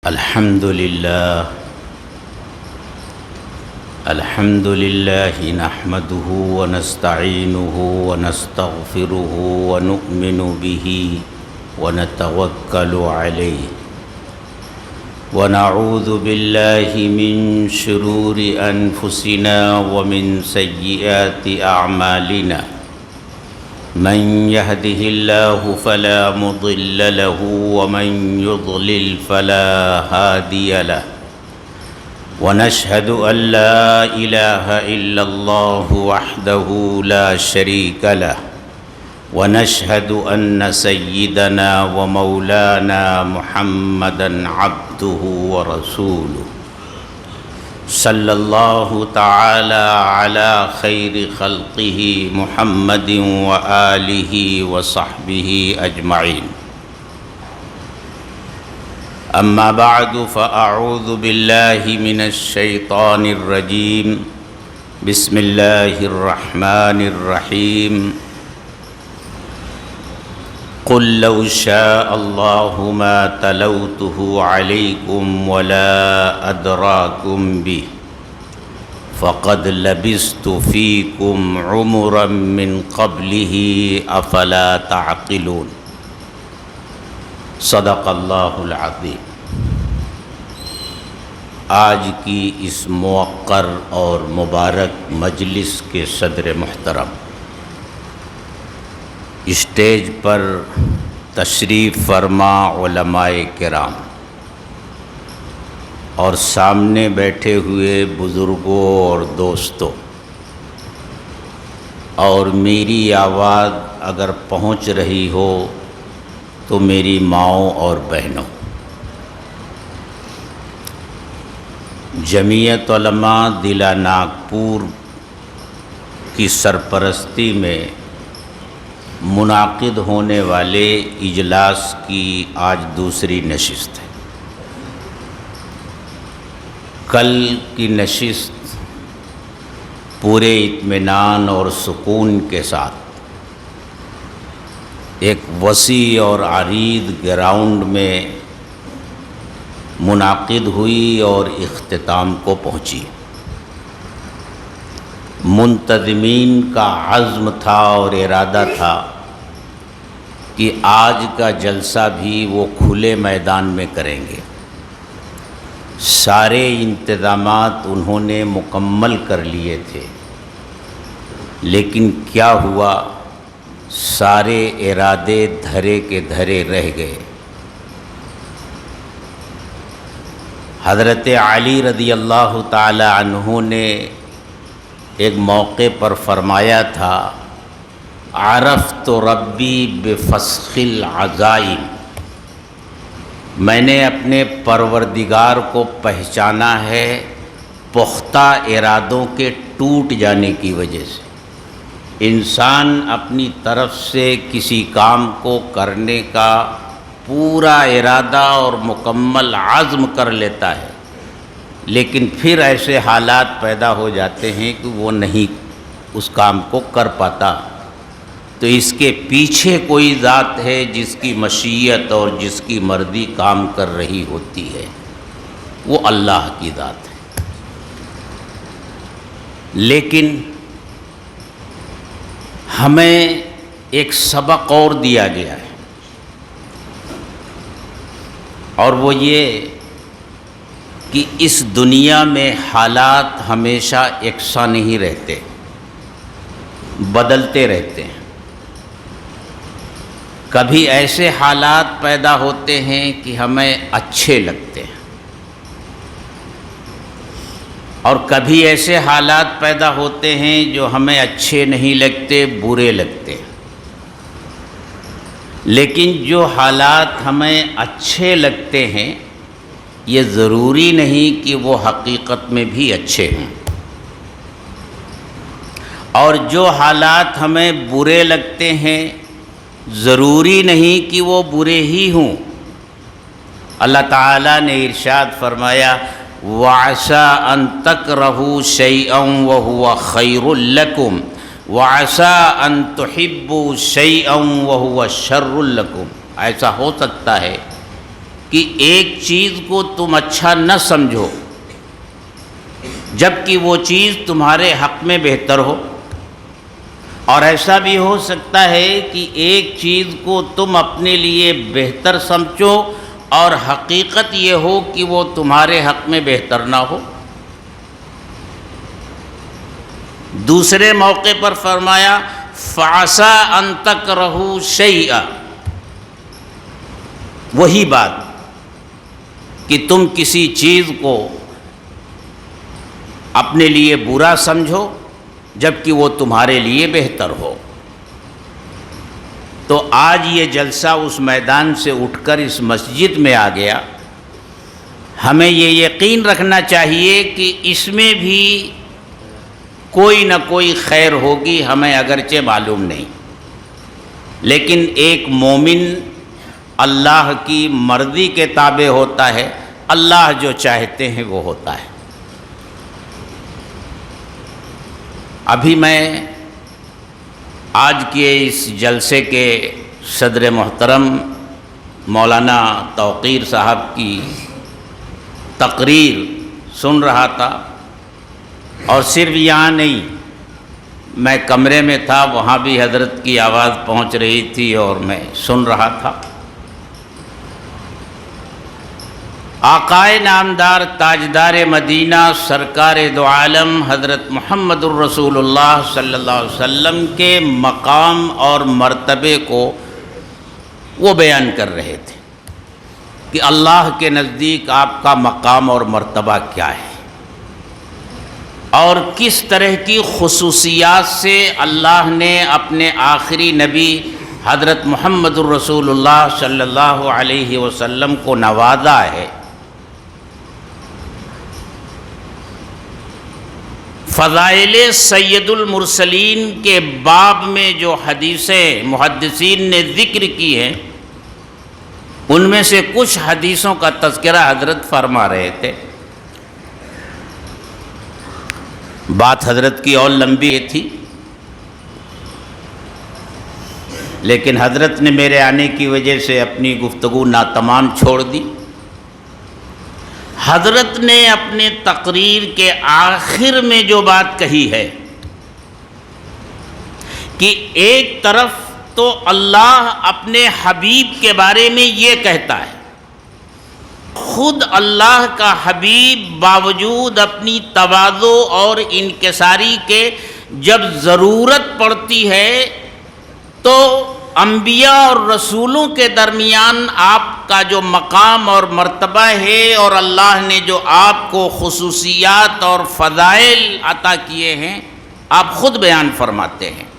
الحمد لله نحمده ونستعينه ونستغفره ونؤمن به ونتوكل عليه ونعوذ بالله من شرور أنفسنا ومن سيئات أعمالنا من يهده الله فلا مضل له ومن يضلل فلا هادي له ونشهد أن لا إله إلا الله وحده لا شريك له ونشهد أن سيدنا ومولانا محمدا عبده ورسوله صلی اللہ تعالی علی خیر خلقہ محمد وآلہ وصحبہ اجمعین اما بعد فاعوذ باللہ من الشیطان الرجیم بسم اللہ الرحمن الرحیم قل لو شاء اللہ ما تلوته علیکم ولا ادراکم به فقد لبثت فیکم عمرا من قبله افلا تعقلون صدق اللہ العظیم۔ آج کی اس موقر اور مبارک مجلس کے صدر محترم، اسٹیج پر تشریف فرما علماء کرام اور سامنے بیٹھے ہوئے بزرگوں اور دوستوں، اور میری آواز اگر پہنچ رہی ہو تو میری ماؤں اور بہنوں، جمعیت علماء ضلع ناگپور کی سرپرستی میں منعقد ہونے والے اجلاس کی آج دوسری نشست ہے۔ کل کی نشست پورے اطمینان اور سکون کے ساتھ ایک وسیع اور عریض گراؤنڈ میں منعقد ہوئی اور اختتام کو پہنچی۔ منتظمین کا عزم تھا اور ارادہ تھا کہ آج کا جلسہ بھی وہ کھلے میدان میں کریں گے۔ سارے انتظامات انہوں نے مکمل کر لیے تھے، لیکن کیا ہوا، سارے ارادے دھرے کے دھرے رہ گئے۔ حضرت علی رضی اللہ تعالی عنہ نے ایک موقع پر فرمایا تھا، عرفت ربی بفسخ العزائم، میں نے اپنے پروردگار کو پہچانا ہے پختہ ارادوں کے ٹوٹ جانے کی وجہ سے۔ انسان اپنی طرف سے کسی کام کو کرنے کا پورا ارادہ اور مکمل عزم کر لیتا ہے، لیکن پھر ایسے حالات پیدا ہو جاتے ہیں کہ وہ نہیں اس کام کو کر پاتا۔ تو اس کے پیچھے کوئی ذات ہے جس کی مشیت اور جس کی مرضی کام کر رہی ہوتی ہے، وہ اللہ کی ذات ہے۔ لیکن ہمیں ایک سبق اور دیا گیا ہے، اور وہ یہ کہ اس دنیا میں حالات ہمیشہ یکساں نہیں رہتے، بدلتے رہتے ہیں۔ کبھی ایسے حالات پیدا ہوتے ہیں کہ ہمیں اچھے لگتے ہیں، اور کبھی ایسے حالات پیدا ہوتے ہیں جو ہمیں اچھے نہیں لگتے، برے لگتے ہیں۔ لیکن جو حالات ہمیں اچھے لگتے ہیں، یہ ضروری نہیں کہ وہ حقیقت میں بھی اچھے ہوں، اور جو حالات ہمیں برے لگتے ہیں ضروری نہیں کہ وہ برے ہی ہوں۔ اللہ تعالیٰ نے ارشاد فرمایا، وَعَسَىٰ أَن تَكْرَهُوا شَيْئًا وَهُوَ خَيْرٌ لَكُمْ وَعَسَىٰ أَن تُحِبُّوا شَيْئًا وَهُوَ شَرٌّ لَكُمْ۔ ایسا ہو سکتا ہے کہ ایک چیز کو تم اچھا نہ سمجھو جبکہ وہ چیز تمہارے حق میں بہتر ہو، اور ایسا بھی ہو سکتا ہے کہ ایک چیز کو تم اپنے لیے بہتر سمجھو اور حقیقت یہ ہو کہ وہ تمہارے حق میں بہتر نہ ہو۔ دوسرے موقع پر فرمایا فَعَسَىٰ أَن تَكْرَهُوا شَيْئًا، وہی بات کہ تم کسی چیز کو اپنے لیے برا سمجھو جبکہ وہ تمہارے لیے بہتر ہو۔ تو آج یہ جلسہ اس میدان سے اٹھ کر اس مسجد میں آ گیا، ہمیں یہ یقین رکھنا چاہیے کہ اس میں بھی کوئی نہ کوئی خیر ہوگی، ہمیں اگرچہ معلوم نہیں، لیکن ایک مومن اللہ کی مرضی کے تابع ہوتا ہے، اللہ جو چاہتے ہیں وہ ہوتا ہے۔ ابھی میں آج کے اس جلسے کے صدر محترم مولانا توقیر صاحب کی تقریر سن رہا تھا، اور صرف یہاں نہیں، میں کمرے میں تھا، وہاں بھی حضرت کی آواز پہنچ رہی تھی اور میں سن رہا تھا۔ آقائے نامدار تاجدار مدینہ سرکار دو عالم حضرت محمد الرسول اللہ صلی اللہ علیہ وسلم کے مقام اور مرتبے کو وہ بیان کر رہے تھے کہ اللہ کے نزدیک آپ کا مقام اور مرتبہ کیا ہے، اور کس طرح کی خصوصیات سے اللہ نے اپنے آخری نبی حضرت محمد الرسول اللہ صلی اللہ علیہ وسلم کو نوازا ہے۔ فضائل سید المرسلین کے باب میں جو حدیثیں محدثین نے ذکر کی ہیں، ان میں سے کچھ حدیثوں کا تذکرہ حضرت فرما رہے تھے۔ بات حضرت کی اور لمبی تھی، لیکن حضرت نے میرے آنے کی وجہ سے اپنی گفتگو ناتمام چھوڑ دی۔ حضرت نے اپنے تقریر کے آخر میں جو بات کہی ہے کہ ایک طرف تو اللہ اپنے حبیب کے بارے میں یہ کہتا ہے، خود اللہ کا حبیب باوجود اپنی تواضع اور انکساری کے جب ضرورت پڑتی ہے تو انبیاء اور رسولوں کے درمیان آپ کا جو مقام اور مرتبہ ہے، اور اللہ نے جو آپ کو خصوصیات اور فضائل عطا کیے ہیں، آپ خود بیان فرماتے ہیں۔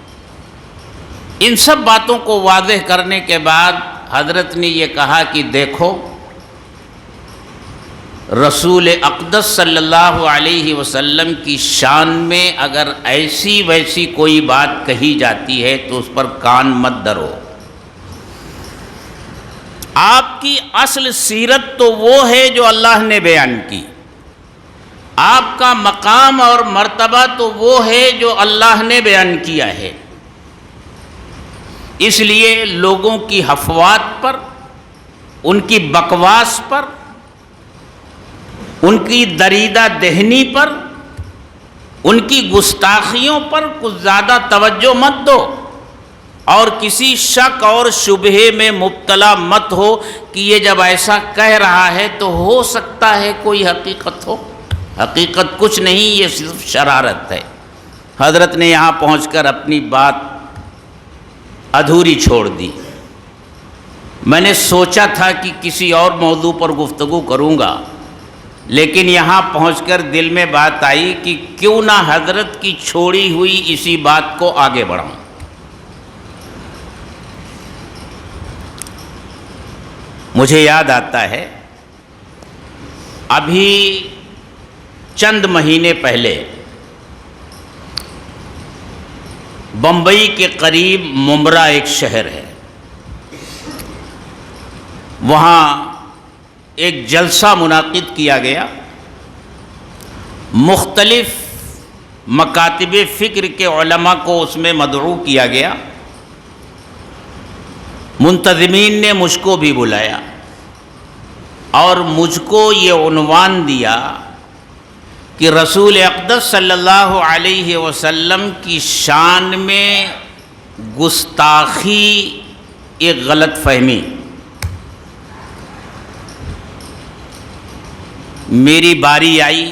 ان سب باتوں کو واضح کرنے کے بعد حضرت نے یہ کہا کہ دیکھو، رسول اقدس صلی اللہ علیہ وسلم کی شان میں اگر ایسی ویسی کوئی بات کہی جاتی ہے تو اس پر کان مت دھرو۔ آپ کی اصل سیرت تو وہ ہے جو اللہ نے بیان کی، آپ کا مقام اور مرتبہ تو وہ ہے جو اللہ نے بیان کیا ہے۔ اس لیے لوگوں کی افواہات پر، ان کی بکواس پر، ان کی دریدہ دہنی پر، ان کی گستاخیوں پر کچھ زیادہ توجہ مت دو، اور کسی شک اور شبہے میں مبتلا مت ہو کہ یہ جب ایسا کہہ رہا ہے تو ہو سکتا ہے کوئی حقیقت ہو۔ حقیقت کچھ نہیں، یہ صرف شرارت ہے۔ حضرت نے یہاں پہنچ کر اپنی بات ادھوری چھوڑ دی۔ میں نے سوچا تھا کہ کسی اور موضوع پر گفتگو کروں گا، لیکن یہاں پہنچ کر دل میں بات آئی کہ کیوں نہ حضرت کی چھوڑی ہوئی اسی بات کو آگے بڑھاؤں۔ مجھے یاد آتا ہے ابھی چند مہینے پہلے بمبئی کے قریب ممبرا ایک شہر ہے، وہاں ایک جلسہ منعقد کیا گیا، مختلف مکاتب فکر کے علماء کو اس میں مدعو کیا گیا، منتظمین نے مجھ کو بھی بلایا۔ اور مجھ کو یہ عنوان دیا کہ رسول اقدس صلی اللہ علیہ وسلم کی شان میں گستاخی ایک غلط فہمی. میری باری آئی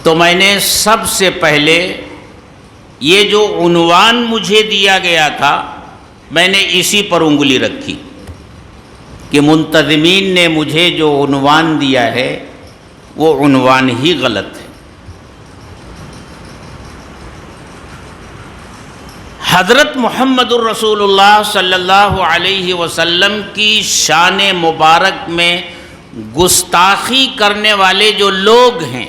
تو میں نے سب سے پہلے یہ جو عنوان مجھے دیا گیا تھا میں نے اسی پر انگلی رکھی کہ منتظمین نے مجھے جو عنوان دیا ہے وہ عنوان ہی غلط ہے. حضرت محمد الرسول اللہ صلی اللہ علیہ وسلم کی شان مبارک میں گستاخی کرنے والے جو لوگ ہیں،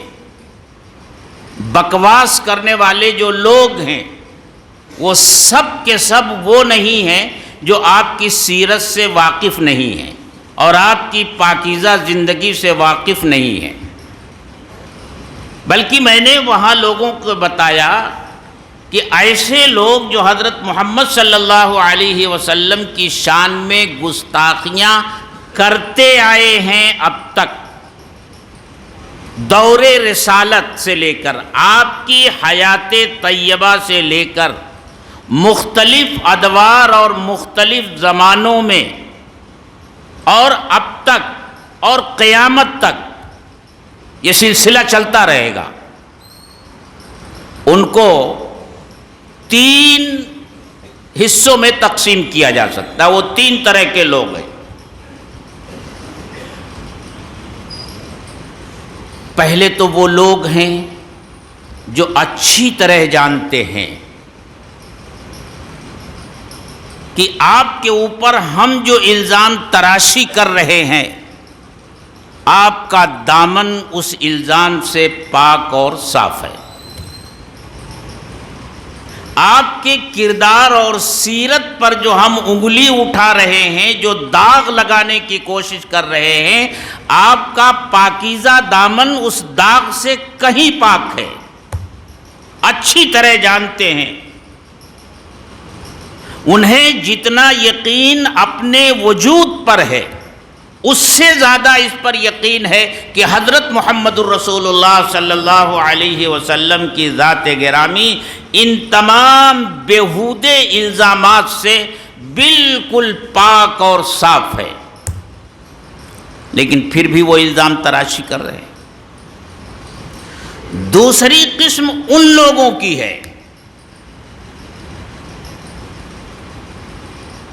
بکواس کرنے والے جو لوگ ہیں، وہ سب کے سب وہ نہیں ہیں جو آپ کی سیرت سے واقف نہیں ہیں اور آپ کی پاکیزہ زندگی سے واقف نہیں ہیں. بلکہ میں نے وہاں لوگوں کو بتایا کہ ایسے لوگ جو حضرت محمد صلی اللہ علیہ وسلم کی شان میں گستاخیاں کرتے آئے ہیں اب تک، دور رسالت سے لے کر آپ کی حیات طیبہ سے لے کر مختلف ادوار اور مختلف زمانوں میں اور اب تک اور قیامت تک یہ سلسلہ چلتا رہے گا، ان کو 3 حصوں میں تقسیم کیا جا سکتا ہے. وہ 3 طرح کے لوگ ہیں. پہلے تو وہ لوگ ہیں جو اچھی طرح جانتے ہیں کہ آپ کے اوپر ہم جو الزام تراشی کر رہے ہیں آپ کا دامن اس الزام سے پاک اور صاف ہے. آپ کے کردار اور سیرت پر جو ہم انگلی اٹھا رہے ہیں، جو داغ لگانے کی کوشش کر رہے ہیں، آپ کا پاکیزہ دامن اس داغ سے کہیں پاک ہے، اچھی طرح جانتے ہیں. انہیں جتنا یقین اپنے وجود پر ہے اس سے زیادہ اس پر یقین ہے کہ حضرت محمد الرسول اللہ صلی اللہ علیہ وسلم کی ذات گرامی ان تمام بیہودے الزامات سے بالکل پاک اور صاف ہے، لیکن پھر بھی وہ الزام تراشی کر رہے ہیں. دوسری قسم ان لوگوں کی ہے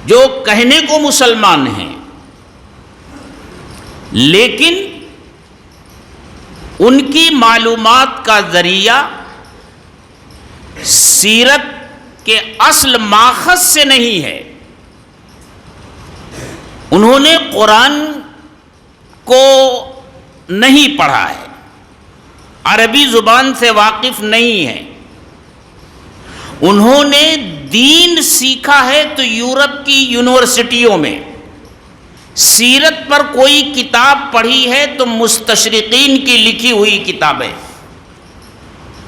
جو کہنے کو مسلمان ہیں لیکن ان کی معلومات کا ذریعہ سیرت کے اصل ماخذ سے نہیں ہے. انہوں نے قرآن کو نہیں پڑھا ہے، عربی زبان سے واقف نہیں ہے. انہوں نے دین سیکھا ہے تو یورپ کی یونیورسٹیوں میں، سیرت پر کوئی کتاب پڑھی ہے تو مستشرقین کی لکھی ہوئی کتابیں.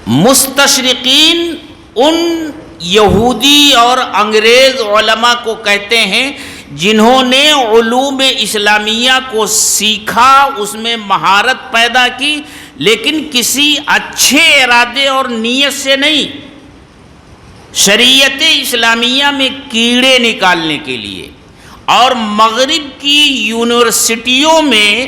مستشرقین ان یہودی اور انگریز علماء کو کہتے ہیں جنہوں نے علوم اسلامیہ کو سیکھا، اس میں مہارت پیدا کی، لیکن کسی اچھے ارادے اور نیت سے نہیں، شریعت اسلامیہ میں کیڑے نکالنے کے لیے. اور مغرب کی یونیورسٹیوں میں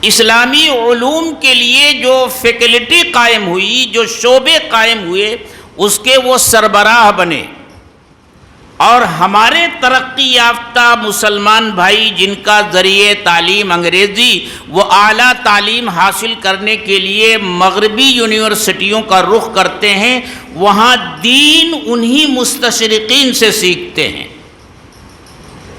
اسلامی علوم کے لیے جو فیکلٹی قائم ہوئی، جو شعبے قائم ہوئے، اس کے وہ سربراہ بنے. اور ہمارے ترقی یافتہ مسلمان بھائی جن کا ذریعہ تعلیم انگریزی، وہ اعلیٰ تعلیم حاصل کرنے کے لیے مغربی یونیورسٹیوں کا رخ کرتے ہیں، وہاں دین انہی مستشرقین سے سیکھتے ہیں.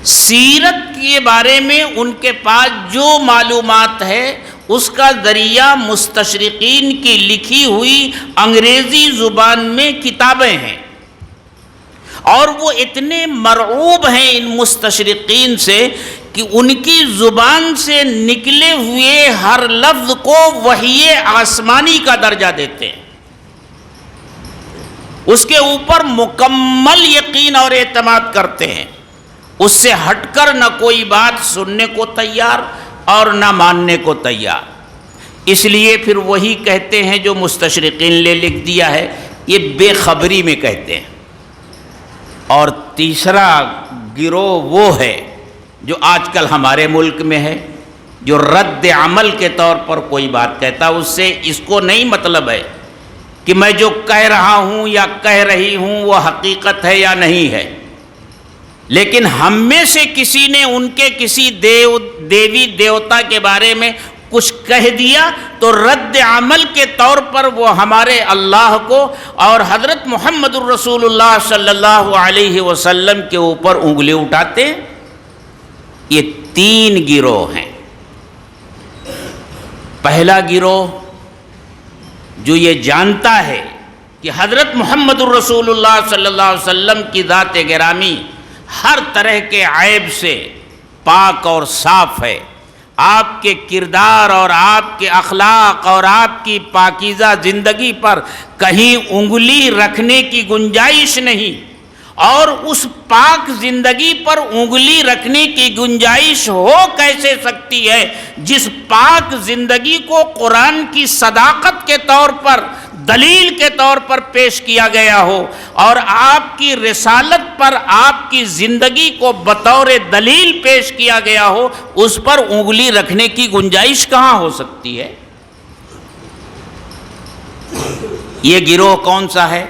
سیرت کے بارے میں ان کے پاس جو معلومات ہے اس کا ذریعہ مستشرقین کی لکھی ہوئی انگریزی زبان میں کتابیں ہیں. اور وہ اتنے مرعوب ہیں ان مستشرقین سے کہ ان کی زبان سے نکلے ہوئے ہر لفظ کو وحی آسمانی کا درجہ دیتے ہیں، اس کے اوپر مکمل یقین اور اعتماد کرتے ہیں. اس سے ہٹ کر نہ کوئی بات سننے کو تیار اور نہ ماننے کو تیار. اس لیے پھر وہی کہتے ہیں جو مستشرقین نے لکھ دیا ہے، یہ بے خبری میں کہتے ہیں. اور تیسرا گروہ وہ ہے جو آج کل ہمارے ملک میں ہے، جو رد عمل کے طور پر کوئی بات کہتا، اس سے اس کو نہیں مطلب ہے کہ میں جو کہہ رہا ہوں یا کہہ رہی ہوں وہ حقیقت ہے یا نہیں ہے، لیکن ہم میں سے کسی نے ان کے کسی دیوی دیوتا کے بارے میں کچھ کہہ دیا تو رد عمل کے طور پر وہ ہمارے اللہ کو اور حضرت محمد الرسول اللہ صلی اللہ علیہ وسلم کے اوپر انگلی اٹھاتے ہیں. یہ 3 گروہ ہیں. پہلا گروہ جو یہ جانتا ہے کہ حضرت محمد الرسول اللہ صلی اللہ علیہ وسلم کی ذات گرامی ہر طرح کے عیب سے پاک اور صاف ہے، آپ کے کردار اور آپ کے اخلاق اور آپ کی پاکیزہ زندگی پر کہیں انگلی رکھنے کی گنجائش نہیں، اور اس پاک زندگی پر انگلی رکھنے کی گنجائش ہو کیسے سکتی ہے جس پاک زندگی کو قرآن کی صداقت کے طور پر دلیل کے طور پر پیش کیا گیا ہو، اور آپ کی رسالت پر آپ کی زندگی کو بطور دلیل پیش کیا گیا ہو، اس پر انگلی رکھنے کی گنجائش کہاں ہو سکتی ہے؟ یہ گروہ کون سا ہے؟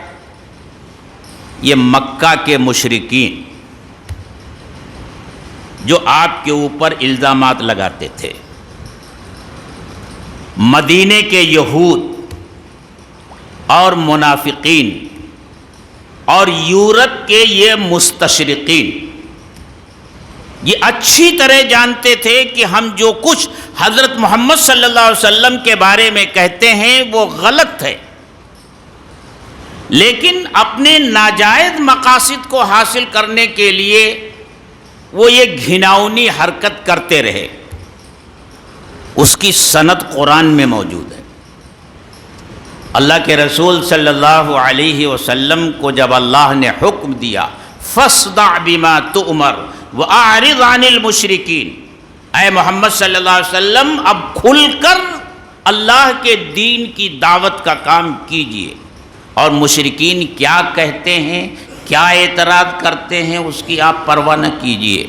یہ مکہ کے مشرکین جو آپ کے اوپر الزامات لگاتے تھے، مدینے کے یہود اور منافقین اور یورپ کے یہ مستشرقین، یہ اچھی طرح جانتے تھے کہ ہم جو کچھ حضرت محمد صلی اللہ علیہ وسلم کے بارے میں کہتے ہیں وہ غلط ہے، لیکن اپنے ناجائز مقاصد کو حاصل کرنے کے لیے وہ یہ گھناؤنی حرکت کرتے رہے. اس کی سند قرآن میں موجود ہے. اللہ کے رسول صلی اللہ علیہ وسلم کو جب اللہ نے حکم دیا فاصدع بما تؤمر واعرض عن المشرکین، اے محمد صلی اللہ علیہ وسلم اب کھل کر اللہ کے دین کی دعوت کا کام کیجئے، اور مشرکین کیا کہتے ہیں، کیا اعتراض کرتے ہیں، اس کی آپ پرواہ نہ کیجئے.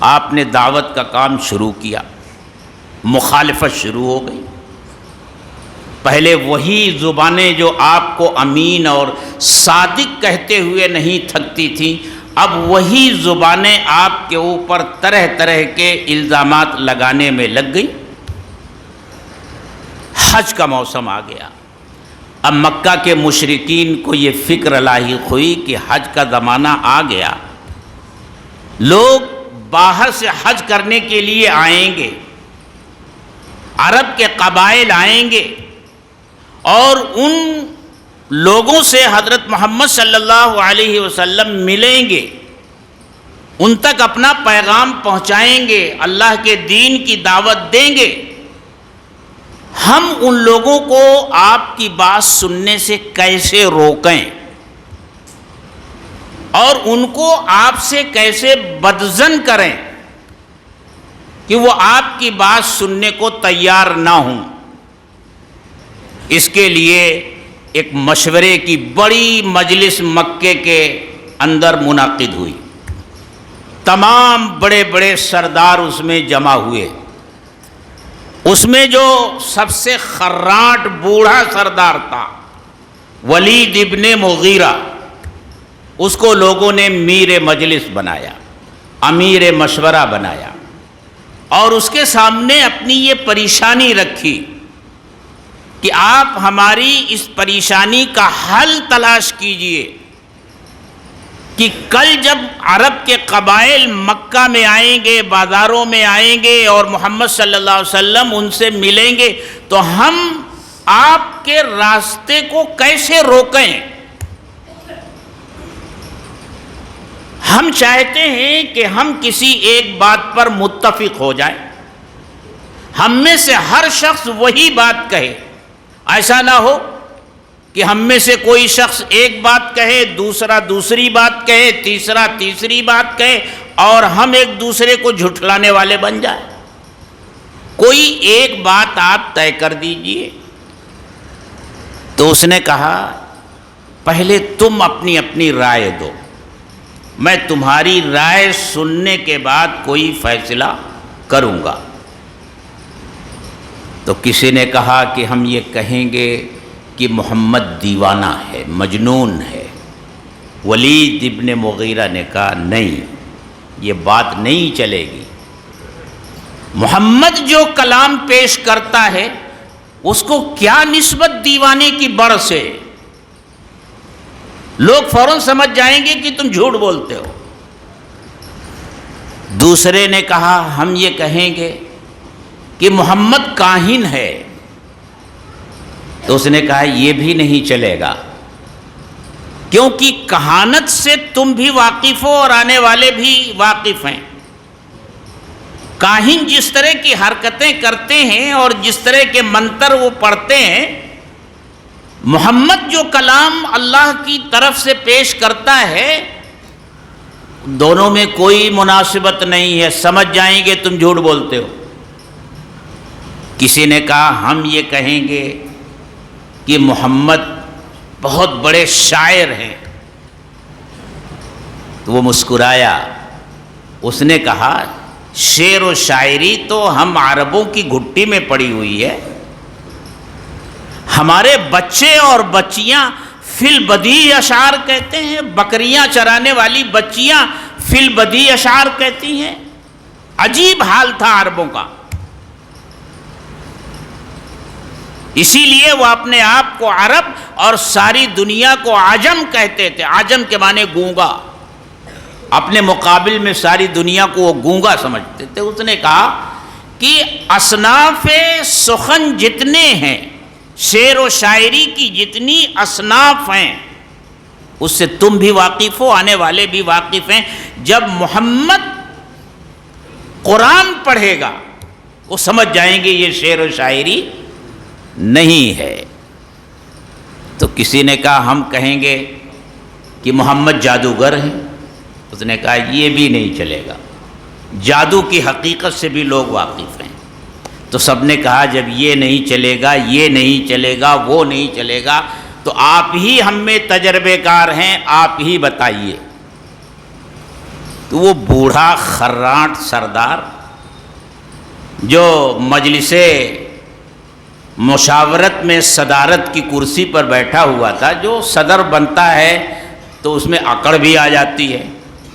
آپ نے دعوت کا کام شروع کیا، مخالفت شروع ہو گئی. پہلے وہی زبانیں جو آپ کو امین اور صادق کہتے ہوئے نہیں تھکتی تھیں، اب وہی زبانیں آپ کے اوپر طرح طرح کے الزامات لگانے میں لگ گئی. حج کا موسم آ گیا. اب مکہ کے مشرکین کو یہ فکر لاحق ہوئی کہ حج کا زمانہ آ گیا، لوگ باہر سے حج کرنے کے لیے آئیں گے، عرب کے قبائل آئیں گے اور ان لوگوں سے حضرت محمد صلی اللہ علیہ وسلم ملیں گے، ان تک اپنا پیغام پہنچائیں گے، اللہ کے دین کی دعوت دیں گے. ہم ان لوگوں کو آپ کی بات سننے سے کیسے روکیں اور ان کو آپ سے کیسے بدظن کریں کہ وہ آپ کی بات سننے کو تیار نہ ہوں. اس کے لیے ایک مشورے کی بڑی مجلس مکے کے اندر منعقد ہوئی. تمام بڑے بڑے سردار اس میں جمع ہوئے. اس میں جو سب سے خراٹ بوڑھا سردار تھا ولید ابن مغیرہ، اس کو لوگوں نے میر مجلس بنایا، امیر مشورہ بنایا، اور اس کے سامنے اپنی یہ پریشانی رکھی کہ آپ ہماری اس پریشانی کا حل تلاش کیجئے کہ کل جب عرب کے قبائل مکہ میں آئیں گے، بازاروں میں آئیں گے اور محمد صلی اللہ علیہ وسلم ان سے ملیں گے تو ہم آپ کے راستے کو کیسے روکیں. ہم چاہتے ہیں کہ ہم کسی ایک بات پر متفق ہو جائیں، ہم میں سے ہر شخص وہی بات کہے. ایسا نہ ہو کہ ہم میں سے کوئی شخص ایک بات کہے، دوسرا دوسری بات کہے، تیسرا تیسری بات کہے اور ہم ایک دوسرے کو جھٹلانے والے بن جائیں؟ کوئی ایک بات آپ طے کر دیجئے۔ تو اس نے کہا پہلے تم اپنی اپنی رائے دو، میں تمہاری رائے سننے کے بعد کوئی فیصلہ کروں گا۔ تو کسی نے کہا کہ ہم یہ کہیں گے کہ محمد دیوانہ ہے، مجنون ہے۔ ولید ابن مغیرہ نے کہا نہیں، یہ بات نہیں چلے گی۔ محمد جو کلام پیش کرتا ہے اس کو کیا نسبت دیوانے کی بڑھ سے؟ لوگ فوراً سمجھ جائیں گے کہ تم جھوٹ بولتے ہو۔ دوسرے نے کہا ہم یہ کہیں گے کہ محمد کاہن ہے۔ تو اس نے کہا یہ بھی نہیں چلے گا، کیونکہ کہانت سے تم بھی واقف ہو اور آنے والے بھی واقف ہیں۔ کاہن جس طرح کی حرکتیں کرتے ہیں اور جس طرح کے منتر وہ پڑھتے ہیں، محمد جو کلام اللہ کی طرف سے پیش کرتا ہے، دونوں میں کوئی مناسبت نہیں ہے، سمجھ جائیں گے تم جھوٹ بولتے ہو۔ کسی نے کہا ہم یہ کہیں گے کہ محمد بہت بڑے شاعر ہیں۔ تو وہ مسکرایا، اس نے کہا شعر و شاعری تو ہم عربوں کی گھٹی میں پڑی ہوئی ہے، ہمارے بچے اور بچیاں فی البدیع اشعار کہتے ہیں، بکریاں چرانے والی بچیاں فی البدیع اشعار کہتی ہیں۔ عجیب حال تھا عربوں کا، اسی لیے وہ اپنے آپ کو عرب اور ساری دنیا کو عجم کہتے تھے۔ عجم کے معنی گونگا، اپنے مقابل میں ساری دنیا کو وہ گونگا سمجھتے تھے۔ اس نے کہا کہ اصناف سخن جتنے ہیں، شعر و شاعری کی جتنی اصناف ہیں، اس سے تم بھی واقف ہو، آنے والے بھی واقف ہیں۔ جب محمد قرآن پڑھے گا وہ سمجھ جائیں گے یہ شعر و شاعری نہیں ہے۔ تو کسی نے کہا ہم کہیں گے کہ محمد جادوگر ہیں۔ اس نے کہا یہ بھی نہیں چلے گا، جادو کی حقیقت سے بھی لوگ واقف ہیں۔ تو سب نے کہا جب یہ نہیں چلے گا، یہ نہیں چلے گا، وہ نہیں چلے گا، تو آپ ہی ہم میں تجربے کار ہیں، آپ ہی بتائیے۔ تو وہ بوڑھا خراٹ سردار جو مجلس مشاورت میں صدارت کی کرسی پر بیٹھا ہوا تھا، جو صدر بنتا ہے تو اس میں اکڑ بھی آ جاتی ہے،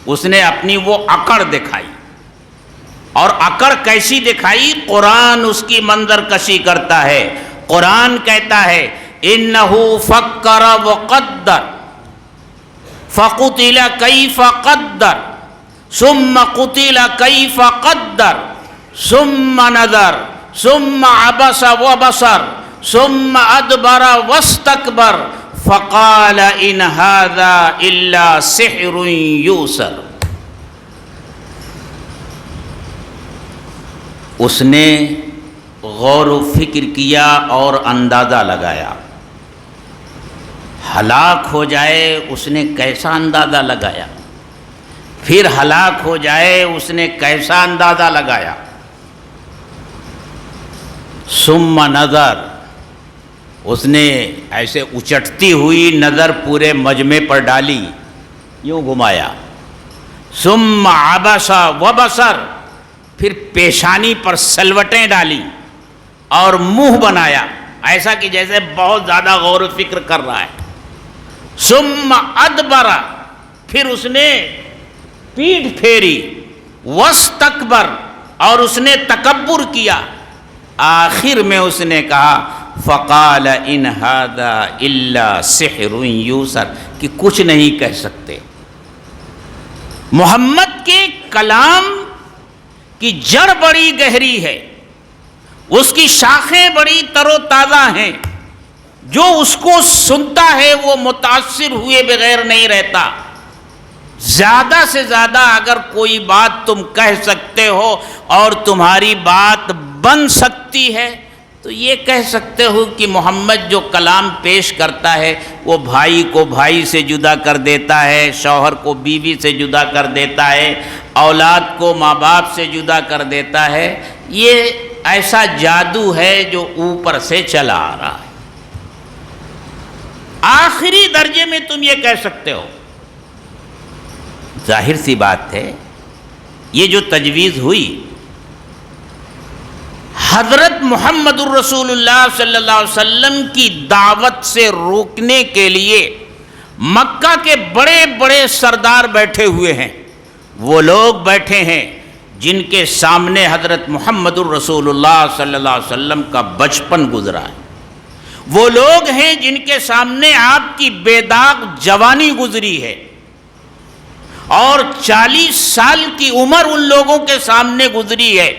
اس نے اپنی وہ اکڑ دکھائی۔ اور اکڑ کیسی دکھائی؟ قرآن اس کی منظر کشی کرتا ہے۔ قرآن کہتا ہے انہو فکر وقدر فقتل کیف قدر ثم قتل کیف قدر ثم نظر ثم عبس وبصر ثم ادبر واستکبر فقال ان هذا الا سحر یوسر۔ اس نے غور و فکر کیا اور اندازہ لگایا، ہلاک ہو جائے اس نے کیسا اندازہ لگایا، پھر ہلاک ہو جائے اس نے کیسا اندازہ لگایا۔ ثم نظر، اس نے ایسے اچٹتی ہوئی نظر پورے مجمع پر ڈالی، یوں گھمایا۔ ثم عبس وبصر، پھر پیشانی پر سلوٹیں ڈالی اور منہ بنایا ایسا کہ جیسے بہت زیادہ غور و فکر کر رہا ہے۔ ثم ادبر، پھر اس نے پیٹھ پھیری۔ واستکبر، اور اس نے تکبر کیا۔ آخر میں اس نے کہا فقال ان هذا الا سحر یوسر، کہ کچھ نہیں کہہ سکتے۔ محمد کے کلام کی جڑ بڑی گہری ہے، اس کی شاخیں بڑی تر و تازہ ہیں، جو اس کو سنتا ہے وہ متاثر ہوئے بغیر نہیں رہتا۔ زیادہ سے زیادہ اگر کوئی بات تم کہہ سکتے ہو اور تمہاری بات بن سکتی ہے، تو یہ کہہ سکتے ہو کہ محمد جو کلام پیش کرتا ہے وہ بھائی کو بھائی سے جدا کر دیتا ہے، شوہر کو بیوی سے جدا کر دیتا ہے، اولاد کو ماں باپ سے جدا کر دیتا ہے، یہ ایسا جادو ہے جو اوپر سے چلا آ رہا ہے۔ آخری درجے میں تم یہ کہہ سکتے ہو۔ ظاہر سی بات ہے یہ جو تجویز ہوئی حضرت محمد الرسول اللہ صلی اللہ علیہ وسلم کی دعوت سے روکنے کے لیے مکہ کے بڑے بڑے سردار بیٹھے ہوئے ہیں، وہ لوگ بیٹھے ہیں جن کے سامنے حضرت محمد الرسول اللہ صلی اللہ علیہ وسلم کا بچپن گزرا ہے، وہ لوگ ہیں جن کے سامنے آپ کی بے داغ جوانی گزری ہے، اور 40 سال کی عمر ان لوگوں کے سامنے گزری ہے۔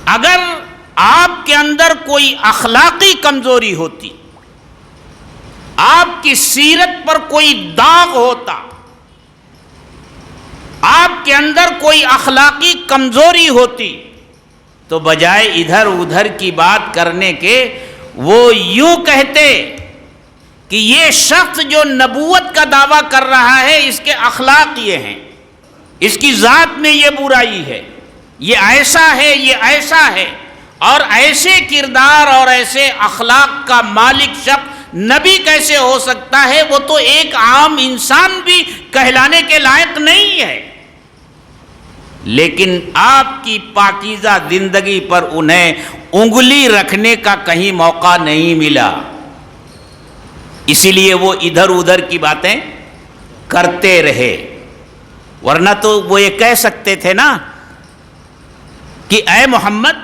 اگر آپ کے اندر کوئی اخلاقی کمزوری ہوتی، آپ کی سیرت پر کوئی داغ ہوتا، آپ کے اندر کوئی اخلاقی کمزوری ہوتی، تو بجائے ادھر ادھر کی بات کرنے کے وہ یوں کہتے کہ یہ شخص جو نبوت کا دعویٰ کر رہا ہے اس کے اخلاق یہ ہیں، اس کی ذات میں یہ برائی ہے، یہ ایسا ہے، یہ ایسا ہے، اور ایسے کردار اور ایسے اخلاق کا مالک شخص نبی کیسے ہو سکتا ہے؟ وہ تو ایک عام انسان بھی کہلانے کے لائق نہیں ہے۔ لیکن آپ کی پاکیزہ زندگی پر انہیں انگلی رکھنے کا کہیں موقع نہیں ملا، اسی لیے وہ ادھر ادھر کی باتیں کرتے رہے، ورنہ تو وہ یہ کہہ سکتے تھے نا کہ اے محمد،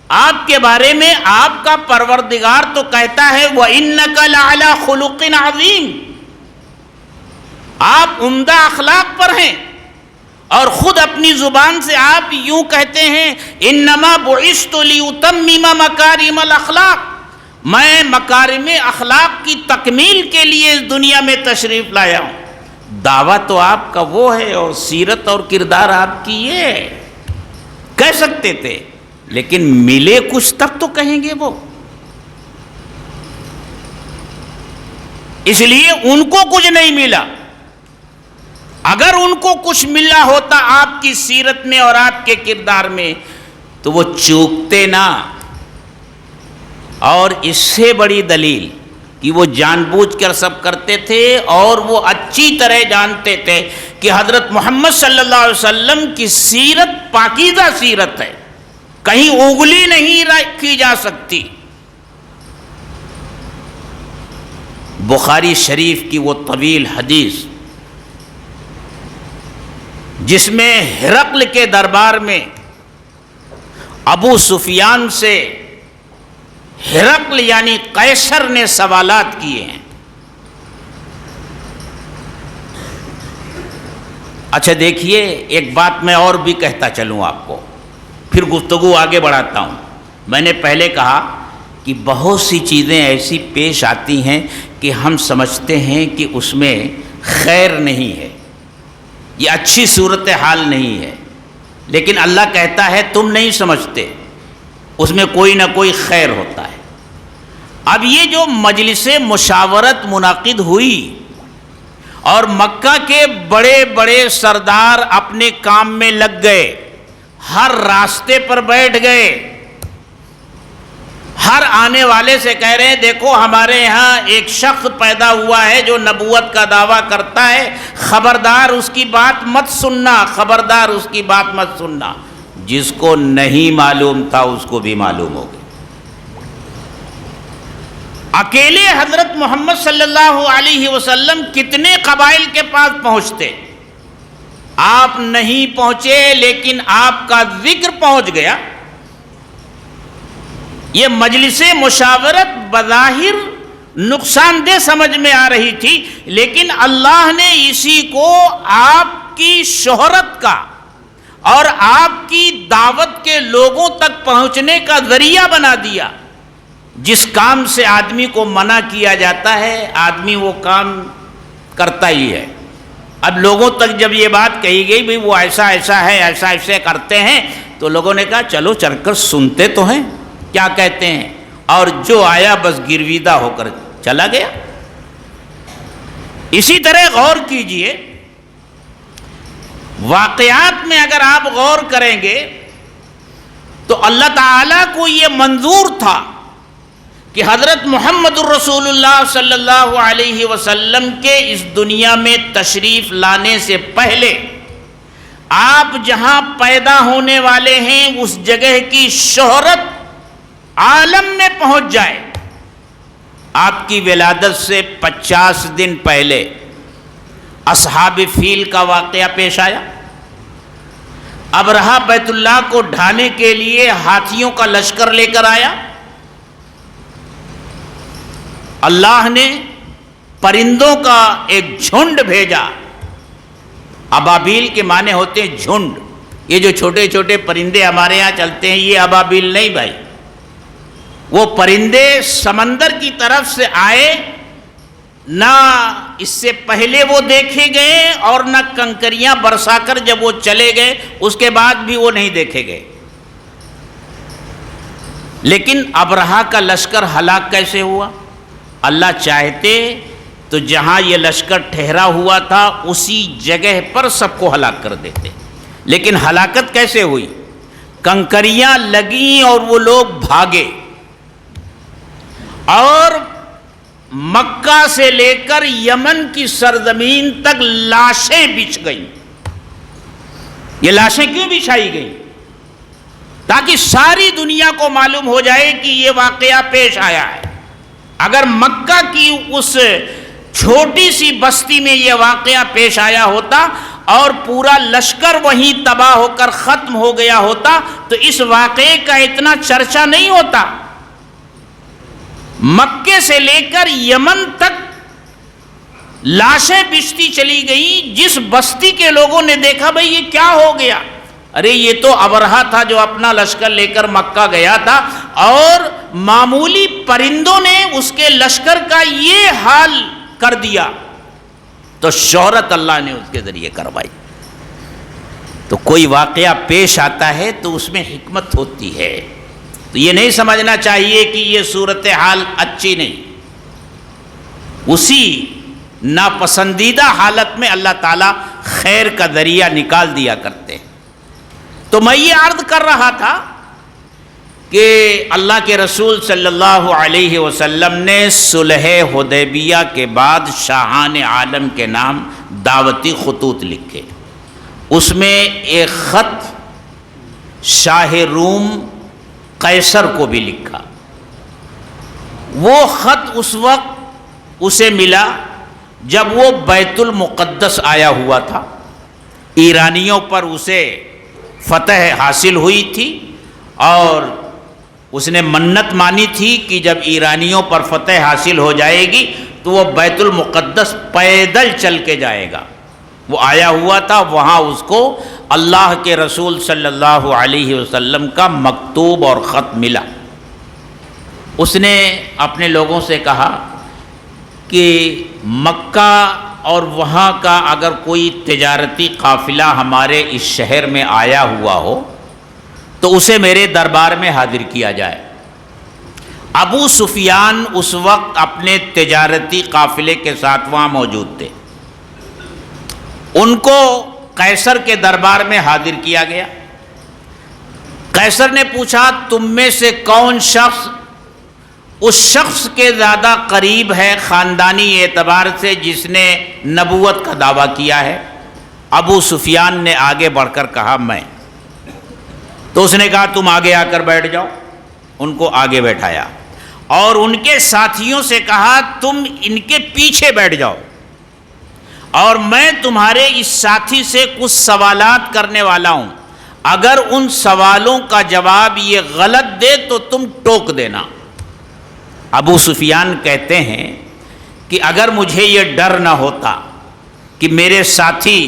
آپ کے بارے میں آپ کا پروردگار تو کہتا ہے وَإِنَّكَ لَعَلَىٰ خُلُقٍ عَظِيمٍ، آپ عمدہ اخلاق پر ہیں، اور خود اپنی زبان سے آپ یوں کہتے ہیں إِنَّمَا بُعِثْتُ لِأُتَمِّمَ مَكَارِمَ الْأَخْلَاقِ، میں مکارم اخلاق کی تکمیل کے لیے اس دنیا میں تشریف لایا ہوں۔ دعویٰ تو آپ کا وہ ہے اور سیرت اور کردار آپ کی یہ ہے، کہہ سکتے تھے، لیکن ملے کچھ تب تو کہیں گے وہ۔ اس لیے ان کو کچھ نہیں ملا۔ اگر ان کو کچھ ملا ہوتا آپ کی سیرت میں اور آپ کے کردار میں تو وہ چوکتے نہ۔ اور اس سے بڑی دلیل کہ وہ جان بوجھ کر سب کرتے تھے، اور وہ اچھی طرح جانتے تھے کہ حضرت محمد صلی اللہ علیہ وسلم کی سیرت پاکیزہ سیرت ہے، کہیں انگلی نہیں رکھی جا سکتی۔ بخاری شریف کی وہ طویل حدیث جس میں ہرقل کے دربار میں ابو سفیان سے ہرقل یعنی قیصر نے سوالات کیے ہیں۔ اچھا دیکھیے، ایک بات میں اور بھی کہتا چلوں آپ کو، پھر گفتگو آگے بڑھاتا ہوں۔ میں نے پہلے کہا کہ بہت سی چیزیں ایسی پیش آتی ہیں کہ ہم سمجھتے ہیں کہ اس میں خیر نہیں ہے، یہ اچھی صورتحال نہیں ہے، لیکن اللہ کہتا ہے تم نہیں سمجھتے، اس میں کوئی نہ کوئی خیر ہوتا ہے۔ اب یہ جو مجلس مشاورت منعقد ہوئی اور مکہ کے بڑے بڑے سردار اپنے کام میں لگ گئے، ہر راستے پر بیٹھ گئے، ہر آنے والے سے کہہ رہے ہیں دیکھو ہمارے یہاں ایک شخص پیدا ہوا ہے جو نبوت کا دعویٰ کرتا ہے، خبردار اس کی بات مت سننا، خبردار اس کی بات مت سننا۔ جس کو نہیں معلوم تھا اس کو بھی معلوم ہو گیا۔ اکیلے حضرت محمد صلی اللہ علیہ وسلم کتنے قبائل کے پاس پہنچتے؟ آپ نہیں پہنچے، لیکن آپ کا ذکر پہنچ گیا۔ یہ مجلس مشاورت بظاہر نقصان دہ سمجھ میں آ رہی تھی، لیکن اللہ نے اسی کو آپ کی شہرت کا اور آپ کی دعوت کے لوگوں تک پہنچنے کا ذریعہ بنا دیا۔ جس کام سے آدمی کو منع کیا جاتا ہے آدمی وہ کام کرتا ہی ہے۔ اب لوگوں تک جب یہ بات کہی گئی بھئی وہ ایسا ایسا ہے، ایسا ایسے کرتے ہیں، تو لوگوں نے کہا چلو چل کر سنتے تو ہیں، کیا کہتے ہیں، اور جو آیا بس گرویدہ ہو کر چلا گیا۔ اسی طرح غور کیجئے، واقعات میں اگر آپ غور کریں گے تو اللہ تعالیٰ کو یہ منظور تھا کہ حضرت محمد الرسول اللہ صلی اللہ علیہ وسلم کے اس دنیا میں تشریف لانے سے پہلے آپ جہاں پیدا ہونے والے ہیں اس جگہ کی شہرت عالم میں پہنچ جائے۔ آپ کی ولادت سے 50 دن پہلے اصحاب فیل کا واقعہ پیش آیا۔ ابرہہ بیت اللہ کو ڈھانے کے لیے ہاتھیوں کا لشکر لے کر آیا۔ اللہ نے پرندوں کا ایک جھنڈ بھیجا۔ ابابیل کے معنی ہوتے ہیں جھنڈ۔ یہ جو چھوٹے چھوٹے پرندے ہمارے ہاں چلتے ہیں یہ ابابیل نہیں بھائی، وہ پرندے سمندر کی طرف سے آئے، نہ اس سے پہلے وہ دیکھے گئے اور نہ کنکریاں برسا کر جب وہ چلے گئے اس کے بعد بھی وہ نہیں دیکھے گئے۔ لیکن ابرہہ کا لشکر ہلاک کیسے ہوا؟ اللہ چاہتے تو جہاں یہ لشکر ٹھہرا ہوا تھا اسی جگہ پر سب کو ہلاک کر دیتے، لیکن ہلاکت کیسے ہوئی؟ کنکریاں لگیں اور وہ لوگ بھاگے، اور مکہ سے لے کر یمن کی سرزمین تک لاشیں بچھ گئیں۔ یہ لاشیں کیوں بچھائی گئیں؟ تاکہ ساری دنیا کو معلوم ہو جائے کہ یہ واقعہ پیش آیا ہے۔ اگر مکہ کی اس چھوٹی سی بستی میں یہ واقعہ پیش آیا ہوتا اور پورا لشکر وہیں تباہ ہو کر ختم ہو گیا ہوتا تو اس واقعے کا اتنا چرچا نہیں ہوتا۔ مکے سے لے کر یمن تک لاشیں بچھتی چلی گئیں۔ جس بستی کے لوگوں نے دیکھا بھئی یہ کیا ہو گیا، ارے یہ تو ابرہہ تھا جو اپنا لشکر لے کر مکہ گیا تھا، اور معمولی پرندوں نے اس کے لشکر کا یہ حال کر دیا، تو شہرت اللہ نے اس کے ذریعے کروائی۔ تو کوئی واقعہ پیش آتا ہے تو اس میں حکمت ہوتی ہے، تو یہ نہیں سمجھنا چاہیے کہ یہ صورتحال اچھی نہیں، اسی ناپسندیدہ حالت میں اللہ تعالیٰ خیر کا ذریعہ نکال دیا کرتے ہیں۔ تو میں یہ عرض کر رہا تھا کہ اللہ کے رسول صلی اللہ علیہ وسلم نے صلح حدیبیہ کے بعد شاہان عالم کے نام دعوتی خطوط لکھے۔ اس میں ایک خط شاہ روم قیصر کو بھی لکھا۔ وہ خط اس وقت اسے ملا جب وہ بیت المقدس آیا ہوا تھا، ایرانیوں پر اسے فتح حاصل ہوئی تھی، اور اس نے منت مانی تھی کہ جب ایرانیوں پر فتح حاصل ہو جائے گی تو وہ بیت المقدس پیدل چل کے جائے گا۔ وہ آیا ہوا تھا، وہاں اس کو اللہ کے رسول صلی اللہ علیہ وسلم کا مکتوب اور خط ملا۔ اس نے اپنے لوگوں سے کہا کہ مکہ اور وہاں کا اگر کوئی تجارتی قافلہ ہمارے اس شہر میں آیا ہوا ہو تو اسے میرے دربار میں حاضر کیا جائے۔ ابو سفیان اس وقت اپنے تجارتی قافلے کے ساتھ وہاں موجود تھے۔ ان کو قیصر کے دربار میں حاضر کیا گیا۔ قیصر نے پوچھا تم میں سے کون شخص اس شخص کے زیادہ قریب ہے خاندانی اعتبار سے جس نے نبوت کا دعویٰ کیا ہے؟ ابو سفیان نے آگے بڑھ کر کہا میں۔ تو اس نے کہا تم آگے آ کر بیٹھ جاؤ۔ ان کو آگے بیٹھایا اور ان کے ساتھیوں سے کہا تم ان کے پیچھے بیٹھ جاؤ، اور میں تمہارے اس ساتھی سے کچھ سوالات کرنے والا ہوں، اگر ان سوالوں کا جواب یہ غلط دے تو تم ٹوک دینا۔ ابو سفیان کہتے ہیں کہ اگر مجھے یہ ڈر نہ ہوتا کہ میرے ساتھی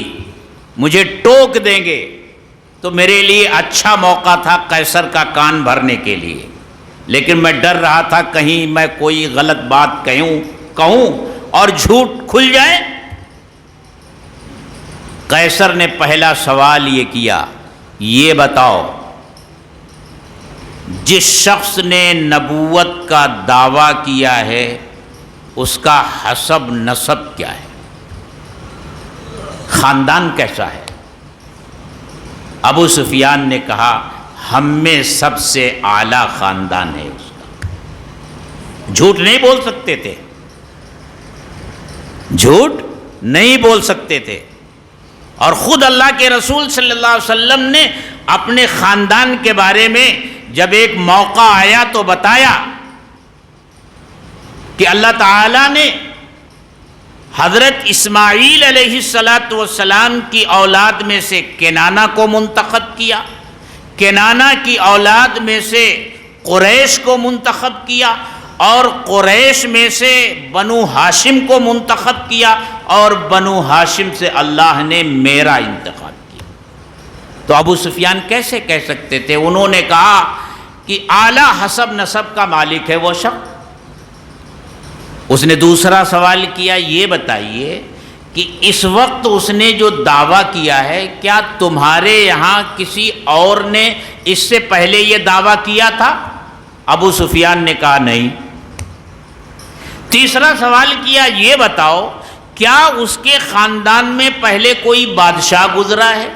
مجھے ٹوک دیں گے تو میرے لیے اچھا موقع تھا قیصر کا کان بھرنے کے لیے، لیکن میں ڈر رہا تھا کہیں میں کوئی غلط بات کہوں اور جھوٹ کھل جائے۔ قیصر نے پہلا سوال یہ کیا، یہ بتاؤ جس شخص نے نبوت کا دعویٰ کیا ہے اس کا حسب نسب کیا ہے، خاندان کیسا ہے؟ ابو سفیان نے کہا ہم میں سب سے اعلیٰ خاندان ہے اس کا۔ جھوٹ نہیں بول سکتے تھے، جھوٹ نہیں بول سکتے تھے، اور خود اللہ کے رسول صلی اللہ علیہ وسلم نے اپنے خاندان کے بارے میں جب ایک موقع آیا تو بتایا کہ اللہ تعالیٰ نے حضرت اسماعیل علیہ السلام کی اولاد میں سے کنانہ کو منتخب کیا، کنانہ کی اولاد میں سے قریش کو منتخب کیا، اور قریش میں سے بنو ہاشم کو منتخب کیا، اور بنو ہاشم سے اللہ نے میرا انتخاب کیا۔ تو ابو سفیان کیسے کہہ سکتے تھے؟ انہوں نے کہا کہ اعلیٰ حسب نسب کا مالک ہے وہ شخص۔ اس نے دوسرا سوال کیا، یہ بتائیے کہ اس وقت اس نے جو دعویٰ کیا ہے کیا تمہارے یہاں کسی اور نے اس سے پہلے یہ دعویٰ کیا تھا؟ ابو سفیان نے کہا نہیں۔ تیسرا سوال کیا، یہ بتاؤ کیا اس کے خاندان میں پہلے کوئی بادشاہ گزرا ہے؟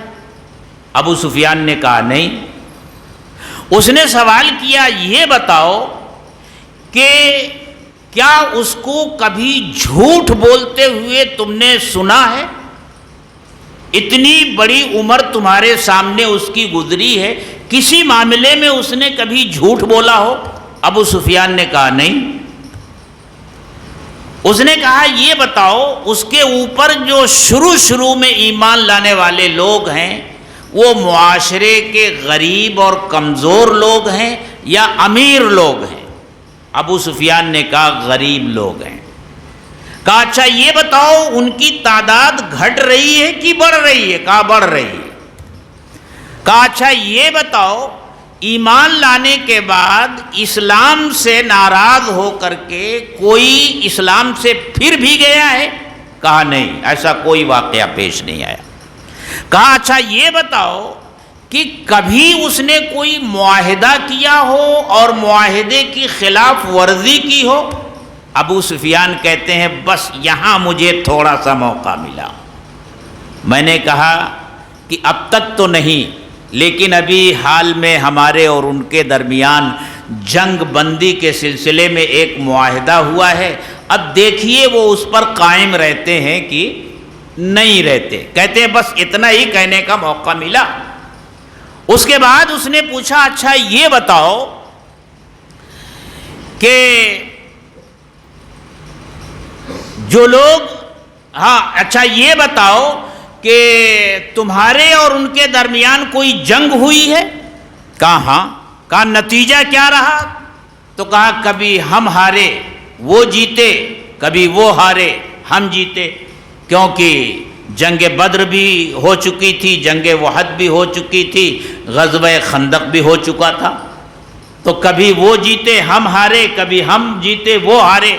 ابو سفیان نے کہا نہیں۔ اس نے سوال کیا، یہ بتاؤ کہ کیا اس کو کبھی جھوٹ بولتے ہوئے تم نے سنا ہے؟ اتنی بڑی عمر تمہارے سامنے اس کی گزری ہے، کسی معاملے میں اس نے کبھی جھوٹ بولا ہو؟ ابو سفیان نے کہا نہیں۔ اس نے کہا یہ بتاؤ اس کے اوپر جو شروع میں ایمان لانے والے لوگ ہیں وہ معاشرے کے غریب اور کمزور لوگ ہیں یا امیر لوگ ہیں؟ ابو سفیان نے کہا غریب لوگ ہیں۔ کہا اچھا یہ بتاؤ ان کی تعداد گھٹ رہی ہے کہ بڑھ رہی ہے؟ کہا بڑھ رہی ہے۔ کہا اچھا یہ بتاؤ ایمان لانے کے بعد اسلام سے ناراض ہو کر کے کوئی اسلام سے پھر بھی گیا ہے؟ کہا نہیں، ایسا کوئی واقعہ پیش نہیں آیا۔ کہا اچھا یہ بتاؤ کہ کبھی اس نے کوئی معاہدہ کیا ہو اور معاہدے کی خلاف ورزی کی ہو؟ ابو سفیان کہتے ہیں بس یہاں مجھے تھوڑا سا موقع ملا۔ میں نے کہا کہ اب تک تو نہیں، لیکن ابھی حال میں ہمارے اور ان کے درمیان جنگ بندی کے سلسلے میں ایک معاہدہ ہوا ہے، اب دیکھیے وہ اس پر قائم رہتے ہیں کہ نہیں رہتے۔ کہتے ہیں بس اتنا ہی کہنے کا موقع ملا۔ اس کے بعد اس نے پوچھا اچھا یہ بتاؤ کہ جو لوگ اچھا یہ بتاؤ کہ تمہارے اور ان کے درمیان کوئی جنگ ہوئی ہے؟ کہا ہاں۔ کہا نتیجہ کیا رہا؟ تو کہا کبھی ہم ہارے وہ جیتے، کبھی وہ ہارے ہم جیتے، کیونکہ جنگ بدر بھی ہو چکی تھی، جنگ وحد بھی ہو چکی تھی، غزوہ خندق بھی ہو چکا تھا، تو کبھی وہ جیتے ہم ہارے، کبھی ہم جیتے وہ ہارے۔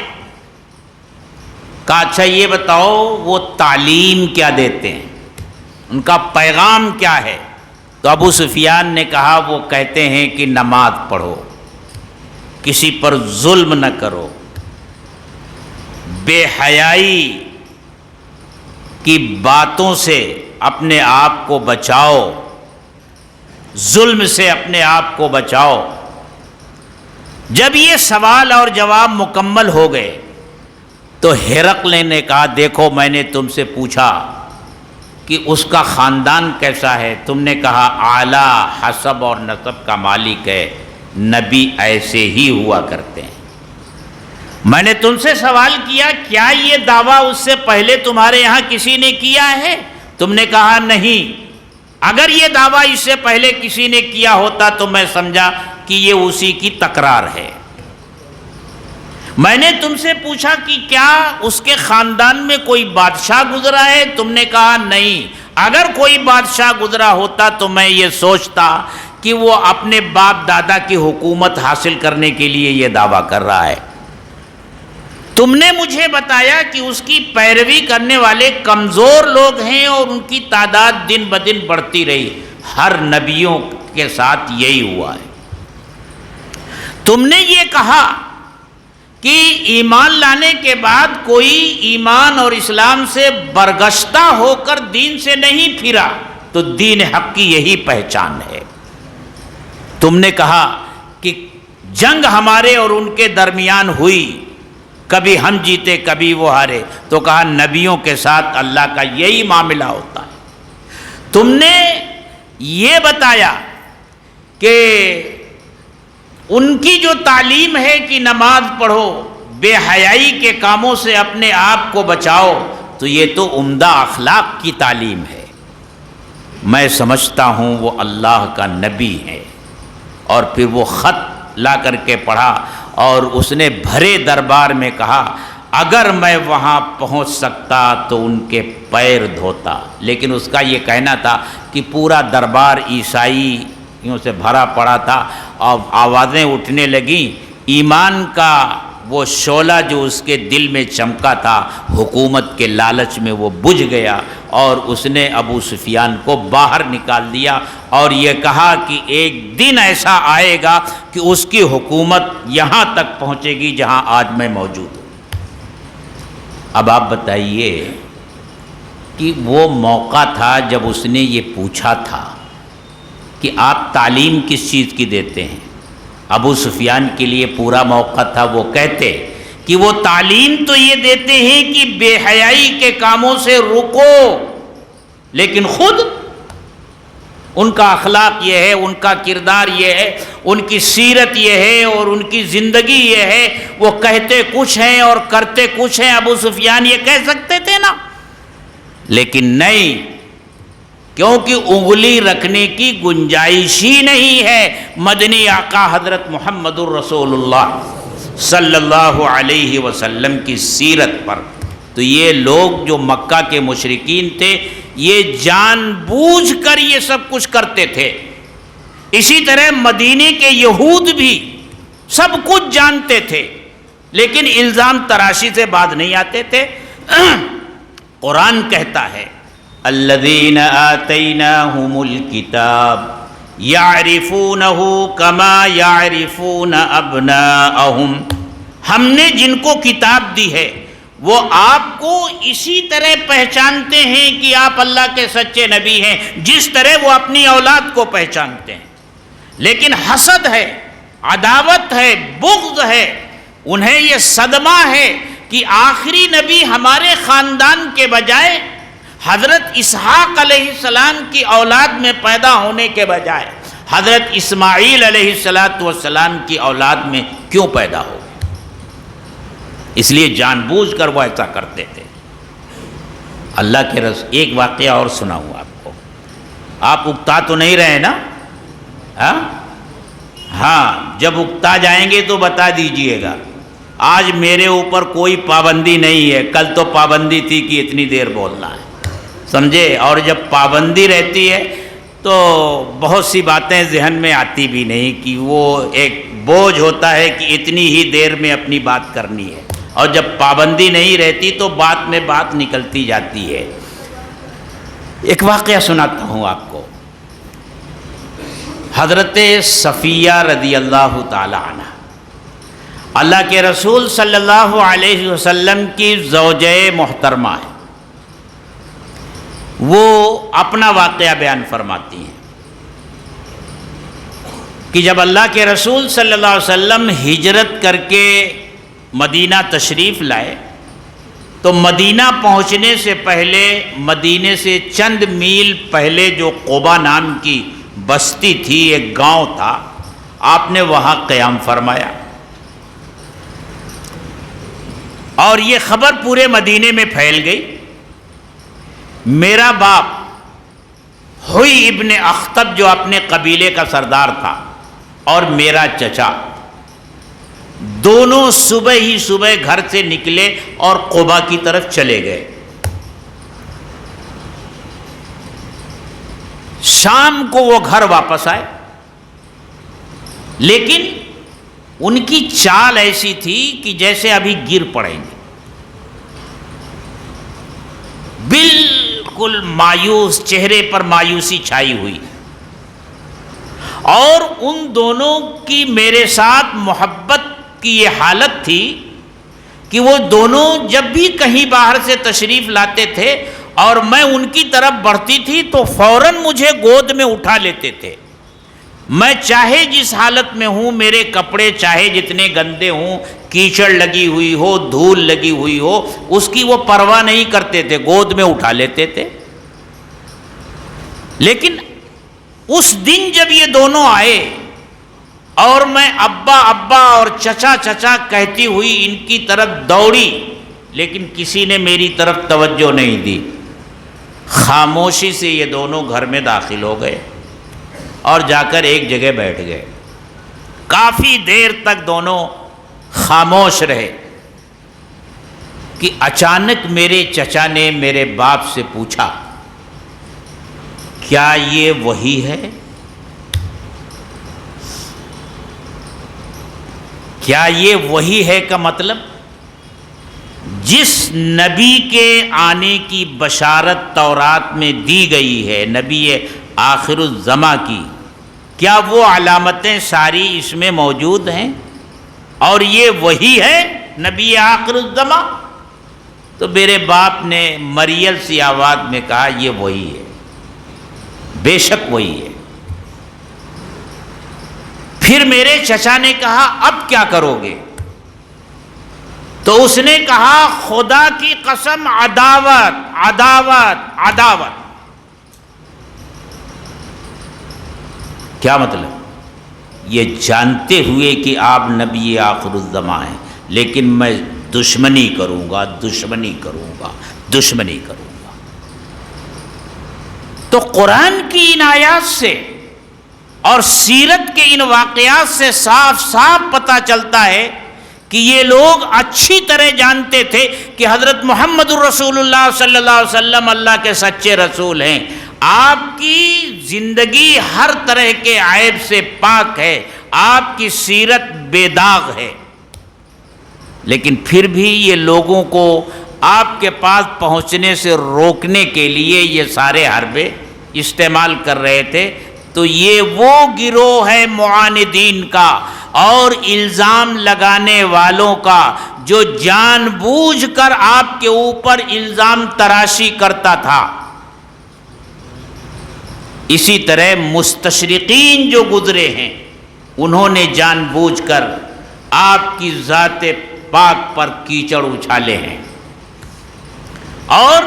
کہا اچھا یہ بتاؤ وہ تعلیم کیا دیتے ہیں، ان کا پیغام کیا ہے؟ تو ابو سفیان نے کہا وہ کہتے ہیں کہ نماز پڑھو، کسی پر ظلم نہ کرو، بے حیائی کی باتوں سے اپنے آپ کو بچاؤ، ظلم سے اپنے آپ کو بچاؤ۔ جب یہ سوال اور جواب مکمل ہو گئے تو ہرقل نے کہا دیکھو میں نے تم سے پوچھا کہ اس کا خاندان کیسا ہے، تم نے کہا اعلیٰ حسب اور نسب کا مالک ہے، نبی ایسے ہی ہوا کرتے ہیں۔ میں نے تم سے سوال کیا کیا یہ دعویٰ اس سے پہلے تمہارے یہاں کسی نے کیا ہے؟ تم نے کہا نہیں۔ اگر یہ دعویٰ اس سے پہلے کسی نے کیا ہوتا تو میں سمجھا کہ یہ اسی کی تکرار ہے۔ میں نے تم سے پوچھا کہ کیا اس کے خاندان میں کوئی بادشاہ گزرا ہے؟ تم نے کہا نہیں۔ اگر کوئی بادشاہ گزرا ہوتا تو میں یہ سوچتا کہ وہ اپنے باپ دادا کی حکومت حاصل کرنے کے لیے یہ دعویٰ کر رہا ہے۔ تم نے مجھے بتایا کہ اس کی پیروی کرنے والے کمزور لوگ ہیں اور ان کی تعداد دن بدن بڑھتی رہی، ہر نبیوں کے ساتھ یہی ہوا ہے۔ تم نے یہ کہا کہ ایمان لانے کے بعد کوئی ایمان اور اسلام سے برگشتہ ہو کر دین سے نہیں پھرا تو دین حق کی یہی پہچان ہے۔ تم نے کہا کہ جنگ ہمارے اور ان کے درمیان ہوئی، کبھی ہم جیتے کبھی وہ ہارے، تو کہا نبیوں کے ساتھ اللہ کا یہی معاملہ ہوتا ہے۔ تم نے یہ بتایا کہ ان کی جو تعلیم ہے کہ نماز پڑھو، بے حیائی کے کاموں سے اپنے آپ کو بچاؤ، تو یہ تو عمدہ اخلاق کی تعلیم ہے۔ میں سمجھتا ہوں وہ اللہ کا نبی ہے۔ اور پھر وہ خط لا کر کے پڑھا اور اس نے بھرے دربار میں کہا اگر میں وہاں پہنچ سکتا تو ان کے پیر دھوتا، لیکن اس کا یہ کہنا تھا کہ پورا دربار عیسائیوں سے بھرا پڑا تھا اور آوازیں اٹھنے لگیں، ایمان کا وہ شعلہ جو اس کے دل میں چمکا تھا حکومت کے لالچ میں وہ بجھ گیا، اور اس نے ابو سفیان کو باہر نکال دیا اور یہ کہا کہ ایک دن ایسا آئے گا کہ اس کی حکومت یہاں تک پہنچے گی جہاں آج میں موجود ہوں۔ اب آپ بتائیے کہ وہ موقع تھا جب اس نے یہ پوچھا تھا کہ آپ تعلیم کس چیز کی دیتے ہیں؟ ابو سفیان کے لیے پورا موقع تھا، وہ کہتے کہ وہ تعلیم تو یہ دیتے ہیں کہ بے حیائی کے کاموں سے رکو، لیکن خود ان کا اخلاق یہ ہے، ان کا کردار یہ ہے، ان کی سیرت یہ ہے اور ان کی زندگی یہ ہے، وہ کہتے کچھ ہیں اور کرتے کچھ ہیں۔ ابو سفیان یہ کہہ سکتے تھے نا، لیکن نہیں، کیونکہ انگلی رکھنے کی گنجائش ہی نہیں ہے مدنی آقا حضرت محمد الرسول اللہ صلی اللہ علیہ وسلم کی سیرت پر۔ تو یہ لوگ جو مکہ کے مشرکین تھے یہ جان بوجھ کر یہ سب کچھ کرتے تھے، اسی طرح مدینے کے یہود بھی سب کچھ جانتے تھے لیکن الزام تراشی سے باز نہیں آتے تھے۔ قرآن کہتا ہے الذین آتیناہم الکتاب یعرفونہ کما یعرفون ابناءہم، ہم نے جن کو کتاب دی ہے وہ آپ کو اسی طرح پہچانتے ہیں کہ آپ اللہ کے سچے نبی ہیں جس طرح وہ اپنی اولاد کو پہچانتے ہیں، لیکن حسد ہے، عداوت ہے، بغض ہے، انہیں یہ صدمہ ہے کہ آخری نبی ہمارے خاندان کے بجائے حضرت اسحاق علیہ السلام کی اولاد میں پیدا ہونے کے بجائے حضرت اسماعیل علیہ السلام کی اولاد میں کیوں پیدا ہو؟ اس لیے جان بوجھ کر وہ ایسا کرتے تھے۔ اللہ کے رسول، ایک واقعہ اور سناؤں آپ کو، آپ اکتا تو نہیں رہے نا؟ ہاں، جب اکتا جائیں گے تو بتا دیجئے گا۔ آج میرے اوپر کوئی پابندی نہیں ہے، کل تو پابندی تھی کہ اتنی دیر بولنا ہے، سمجھے؟ اور جب پابندی رہتی ہے تو بہت سی باتیں ذہن میں آتی بھی نہیں، کہ وہ ایک بوجھ ہوتا ہے کہ اتنی ہی دیر میں اپنی بات کرنی ہے، اور جب پابندی نہیں رہتی تو بات میں بات نکلتی جاتی ہے۔ ایک واقعہ سناتا ہوں آپ کو۔ حضرت صفیہ رضی اللہ تعالی عنہ اللہ کے رسول صلی اللہ علیہ وسلم کی زوجہ محترمہ ہے، وہ اپنا واقعہ بیان فرماتی ہیں کہ جب اللہ کے رسول صلی اللہ علیہ وسلم ہجرت کر کے مدینہ تشریف لائے تو مدینہ پہنچنے سے پہلے مدینے سے چند میل پہلے جو قبا نام کی بستی تھی، ایک گاؤں تھا، آپ نے وہاں قیام فرمایا، اور یہ خبر پورے مدینے میں پھیل گئی۔ میرا باپ ہوئی ابن اخطب جو اپنے قبیلے کا سردار تھا اور میرا چچا دونوں صبح ہی صبح گھر سے نکلے اور قبا کی طرف چلے گئے۔ شام کو وہ گھر واپس آئے، لیکن ان کی چال ایسی تھی کہ جیسے ابھی گر پڑیں گے، بالکل مایوس، چہرے پر مایوسی چھائی ہوئی، اور ان دونوں کی میرے ساتھ محبت کی یہ حالت تھی کہ وہ دونوں جب بھی کہیں باہر سے تشریف لاتے تھے اور میں ان کی طرف بڑھتی تھی تو فوراً مجھے گود میں اٹھا لیتے تھے. میں چاہے جس حالت میں ہوں، میرے کپڑے چاہے جتنے گندے ہوں، کیچڑ لگی ہوئی ہو، دھول لگی ہوئی ہو، اس کی وہ پرواہ نہیں کرتے تھے، گود میں اٹھا لیتے تھے. لیکن اس دن جب یہ دونوں آئے اور میں ابا ابا اور چچا چچا کہتی ہوئی ان کی طرف دوڑی، لیکن کسی نے میری طرف توجہ نہیں دی. خاموشی سے یہ دونوں گھر میں داخل ہو گئے اور جا کر ایک جگہ بیٹھ گئے. کافی دیر تک دونوں خاموش رہے کہ اچانک میرے چچا نے میرے باپ سے پوچھا، کیا یہ وہی ہے؟ کیا یہ وہی ہے کا مطلب جس نبی کے آنے کی بشارت تورات میں دی گئی ہے، نبی آخر الزماں کی، کیا وہ علامتیں ساری اس میں موجود ہیں اور یہ وہی ہے نبی آخر الزماں؟ تو میرے باپ نے مریل سی آواز میں کہا، یہ وہی ہے، بے شک وہی ہے. پھر میرے چچا نے کہا، اب کیا کرو گے؟ تو اس نے کہا، خدا کی قسم عداوت عداوت عداوت. کیا مطلب؟ یہ جانتے ہوئے کہ آپ نبی آخر الزماں ہیں، لیکن میں دشمنی کروں گا دشمنی کروں گا دشمنی کروں گا. تو قرآن کی ان آیات سے اور سیرت کے ان واقعات سے صاف صاف پتہ چلتا ہے کہ یہ لوگ اچھی طرح جانتے تھے کہ حضرت محمد الرسول اللہ صلی اللہ علیہ وسلم اللہ کے سچے رسول ہیں. آپ کی زندگی ہر طرح کے عیب سے پاک ہے، آپ کی سیرت بے داغ ہے، لیکن پھر بھی یہ لوگوں کو آپ کے پاس پہنچنے سے روکنے کے لیے یہ سارے حربے استعمال کر رہے تھے. تو یہ وہ گروہ ہے معاندین کا اور الزام لگانے والوں کا جو جان بوجھ کر آپ کے اوپر الزام تراشی کرتا تھا. اسی طرح مستشرقین جو گزرے ہیں، انہوں نے جان بوجھ کر آپ کی ذات پاک پر کیچڑ اچھالے ہیں. اور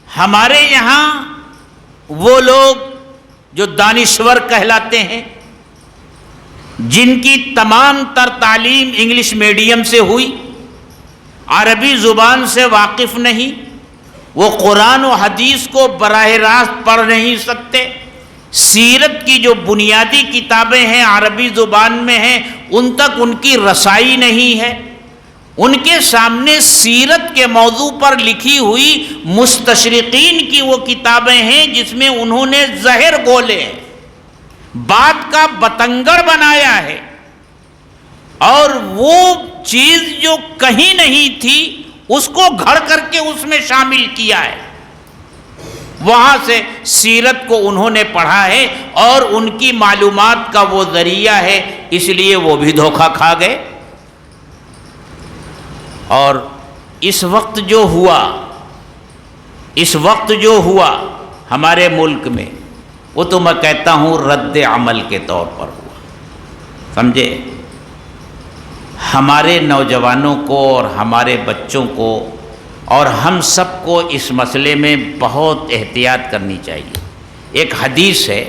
ہمارے یہاں وہ لوگ جو دانشور کہلاتے ہیں، جن کی تمام تر تعلیم انگلش میڈیم سے ہوئی، عربی زبان سے واقف نہیں، وہ قرآن و حدیث کو براہ راست پڑھ نہیں سکتے، سیرت کی جو بنیادی کتابیں ہیں عربی زبان میں ہیں ان تک ان کی رسائی نہیں ہے. ان کے سامنے سیرت کے موضوع پر لکھی ہوئی مستشرقین کی وہ کتابیں ہیں جس میں انہوں نے زہر گھولے ہیں، بات کا بتنگڑ بنایا ہے، اور وہ چیز جو کہیں نہیں تھی اس کو گھڑ کر کے اس میں شامل کیا ہے. وہاں سے سیرت کو انہوں نے پڑھا ہے اور ان کی معلومات کا وہ ذریعہ ہے، اس لیے وہ بھی دھوکہ کھا گئے. اور اس وقت جو ہوا ہمارے ملک میں، وہ تو میں کہتا ہوں رد عمل کے طور پر ہوا. سمجھے؟ ہمارے نوجوانوں کو اور ہمارے بچوں کو اور ہم سب کو اس مسئلے میں بہت احتیاط کرنی چاہیے. ایک حدیث ہے،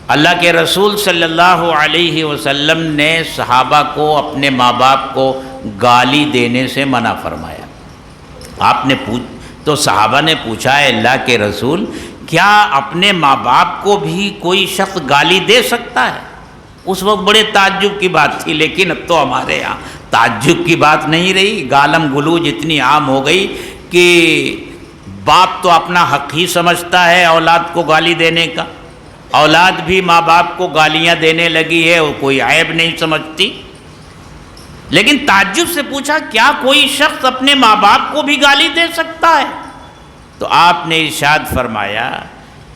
اللہ کے رسول صلی اللہ علیہ وسلم نے صحابہ کو اپنے ماں باپ کو گالی دینے سے منع فرمایا. آپ نے تو صحابہ نے پوچھا، ہے اللہ کے رسول، کیا اپنے ماں باپ کو بھی کوئی شخص گالی دے سکتا ہے؟ اس وقت بڑے تعجب کی بات تھی، لیکن اب تو ہمارے یہاں تعجب کی بات نہیں رہی. گالم گلوچ اتنی عام ہو گئی کہ باپ تو اپنا حق ہی سمجھتا ہے اولاد کو گالی دینے کا، اولاد بھی ماں باپ کو گالیاں دینے لگی ہے، وہ کوئی عیب نہیں سمجھتی. لیکن تعجب سے پوچھا، کیا کوئی شخص اپنے ماں باپ کو بھی گالی دے سکتا ہے؟ تو آپ نے ارشاد فرمایا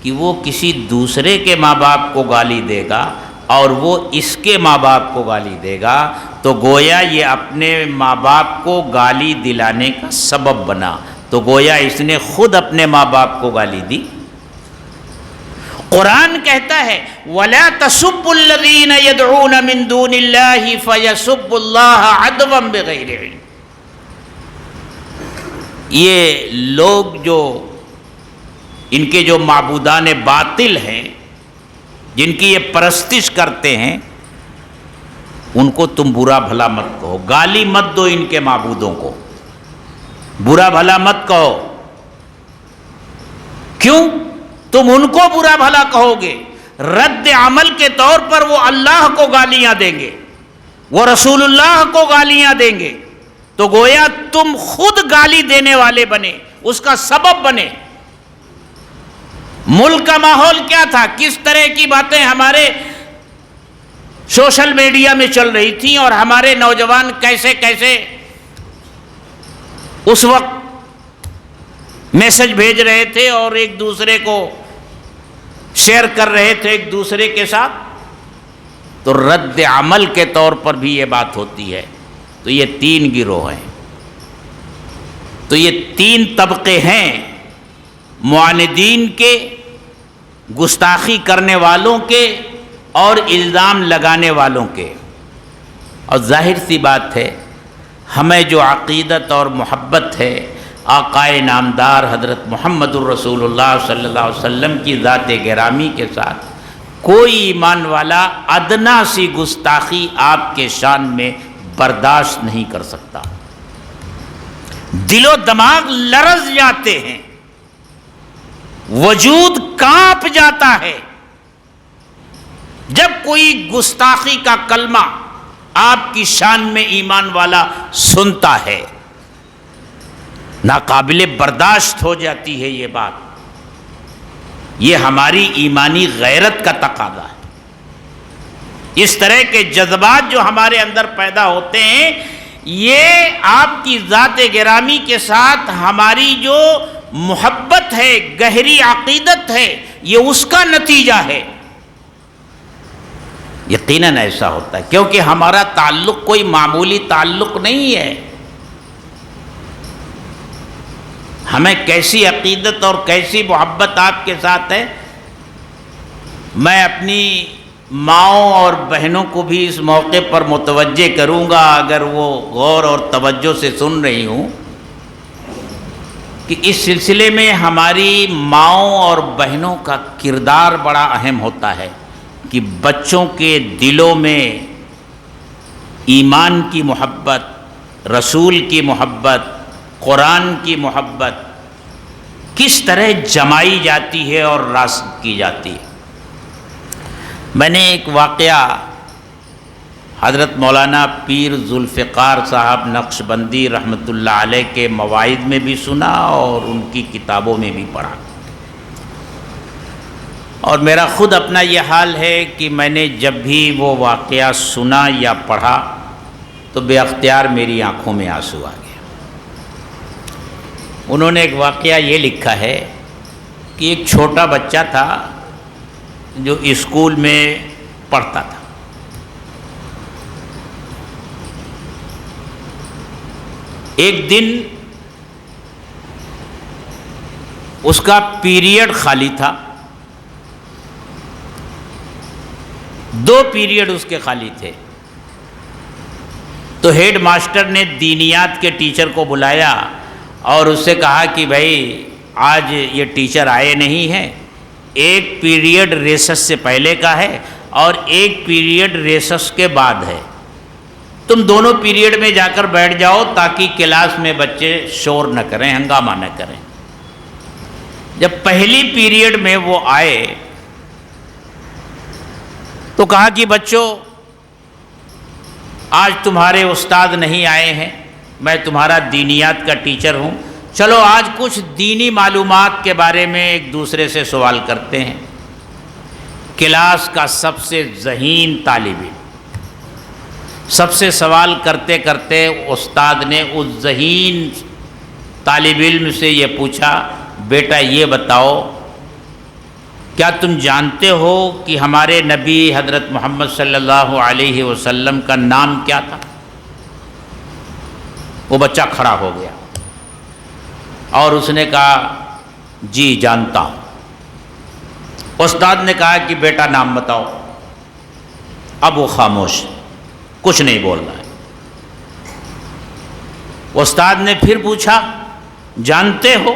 کہ وہ کسی دوسرے کے ماں باپ کو گالی دے گا اور وہ اس کے ماں باپ کو گالی دے گا تو گویا یہ اپنے ماں باپ کو گالی دلانے کا سبب بنا، تو گویا اس نے خود اپنے ماں باپ کو گالی دی۔ قرآن کہتا ہے وَلَا تَسُبُّوا الَّذِينَ يَدْعُونَ مِن دُونِ اللَّهِ فَيَسُبُّوا اللَّهَ عَدْوًا بِغَيْرِ عِلْمٍ۔ یہ لوگ جو ان کے جو معبودان باطل ہیں، جن کی یہ پرستش کرتے ہیں، ان کو تم برا بھلا مت کہو، گالی مت دو ان کے معبودوں کو، برا بھلا مت کہو۔ کیوں؟ تم ان کو برا بھلا کہو گے، رد عمل کے طور پر وہ اللہ کو گالیاں دیں گے، وہ رسول اللہ کو گالیاں دیں گے، تو گویا تم خود گالی دینے والے بنے، اس کا سبب بنے۔ ملک کا ماحول کیا تھا، کس طرح کی باتیں ہمارے سوشل میڈیا میں چل رہی تھیں، اور ہمارے نوجوان کیسے کیسے اس وقت میسج بھیج رہے تھے اور ایک دوسرے کو شیئر کر رہے تھے ایک دوسرے کے ساتھ، تو رد عمل کے طور پر بھی یہ بات ہوتی ہے۔ تو یہ تین گروہ ہیں، تو یہ تین طبقے ہیں، معاندین کے، گستاخی کرنے والوں کے، اور الزام لگانے والوں کے۔ اور ظاہر سی بات ہے، ہمیں جو عقیدت اور محبت ہے آقائے نامدار حضرت محمد الرسول اللہ صلی اللہ علیہ وسلم کی ذات گرامی کے ساتھ، کوئی ایمان والا ادنا سی گستاخی آپ کے شان میں برداشت نہیں کر سکتا۔ دل و دماغ لرز جاتے ہیں، وجود کانپ جاتا ہے جب کوئی گستاخی کا کلمہ آپ کی شان میں ایمان والا سنتا ہے۔ ناقابل برداشت ہو جاتی ہے یہ بات، یہ ہماری ایمانی غیرت کا تقاضا ہے۔ اس طرح کے جذبات جو ہمارے اندر پیدا ہوتے ہیں، یہ آپ کی ذات گرامی کے ساتھ ہماری جو محبت ہے، گہری عقیدت ہے، یہ اس کا نتیجہ ہے۔ یقیناً ایسا ہوتا ہے، کیونکہ ہمارا تعلق کوئی معمولی تعلق نہیں ہے۔ ہمیں کیسی عقیدت اور کیسی محبت آپ کے ساتھ ہے، میں اپنی ماؤں اور بہنوں کو بھی اس موقع پر متوجہ کروں گا، اگر وہ غور اور توجہ سے سن رہی ہوں، کہ اس سلسلے میں ہماری ماؤں اور بہنوں کا کردار بڑا اہم ہوتا ہے، کہ بچوں کے دلوں میں ایمان کی محبت، رسول کی محبت، قرآن کی محبت کس طرح جمائی جاتی ہے اور راسخ کی جاتی ہے۔ میں نے ایک واقعہ حضرت مولانا پیر ذوالفقار صاحب نقشبندی رحمۃ اللہ علیہ کے مواعظ میں بھی سنا اور ان کی کتابوں میں بھی پڑھا، اور میرا خود اپنا یہ حال ہے کہ میں نے جب بھی وہ واقعہ سنا یا پڑھا تو بے اختیار میری آنکھوں میں آنسو آ گیا۔ انہوں نے ایک واقعہ یہ لکھا ہے کہ ایک چھوٹا بچہ تھا جو اسکول میں پڑھتا تھا، ایک دن اس کا پیریڈ خالی تھا، 2 پیریڈ اس کے خالی تھے، تو ہیڈ ماسٹر نے دینیات کے ٹیچر کو بلایا اور اس سے کہا کہ بھائی آج یہ ٹیچر آئے نہیں ہیں، ایک پیریڈ ریسس سے پہلے کا ہے اور ایک پیریڈ ریسس کے بعد ہے، تم دونوں پیریڈ میں جا کر بیٹھ جاؤ تاکہ کلاس میں بچے شور نہ کریں، ہنگامہ نہ کریں۔ جب پہلی پیریڈ میں وہ آئے تو کہا کہ بچوں آج تمہارے استاد نہیں آئے ہیں، میں تمہارا دینیات کا ٹیچر ہوں، چلو آج کچھ دینی معلومات کے بارے میں ایک دوسرے سے سوال کرتے ہیں۔ کلاس کا سب سے ذہین طالب علم سب سے سوال کرتے کرتے استاد نے اس ذہین طالب علم سے یہ پوچھا، بیٹا یہ بتاؤ کیا تم جانتے ہو کہ ہمارے نبی حضرت محمد صلی اللہ علیہ وسلم کا نام کیا تھا؟ وہ بچہ کھڑا ہو گیا اور اس نے کہا جی جانتا ہوں۔ استاد نے کہا کہ بیٹا نام بتاؤ۔ اب وہ خاموش، کچھ نہیں بول رہا ہے۔ استاد نے پھر پوچھا جانتے ہو؟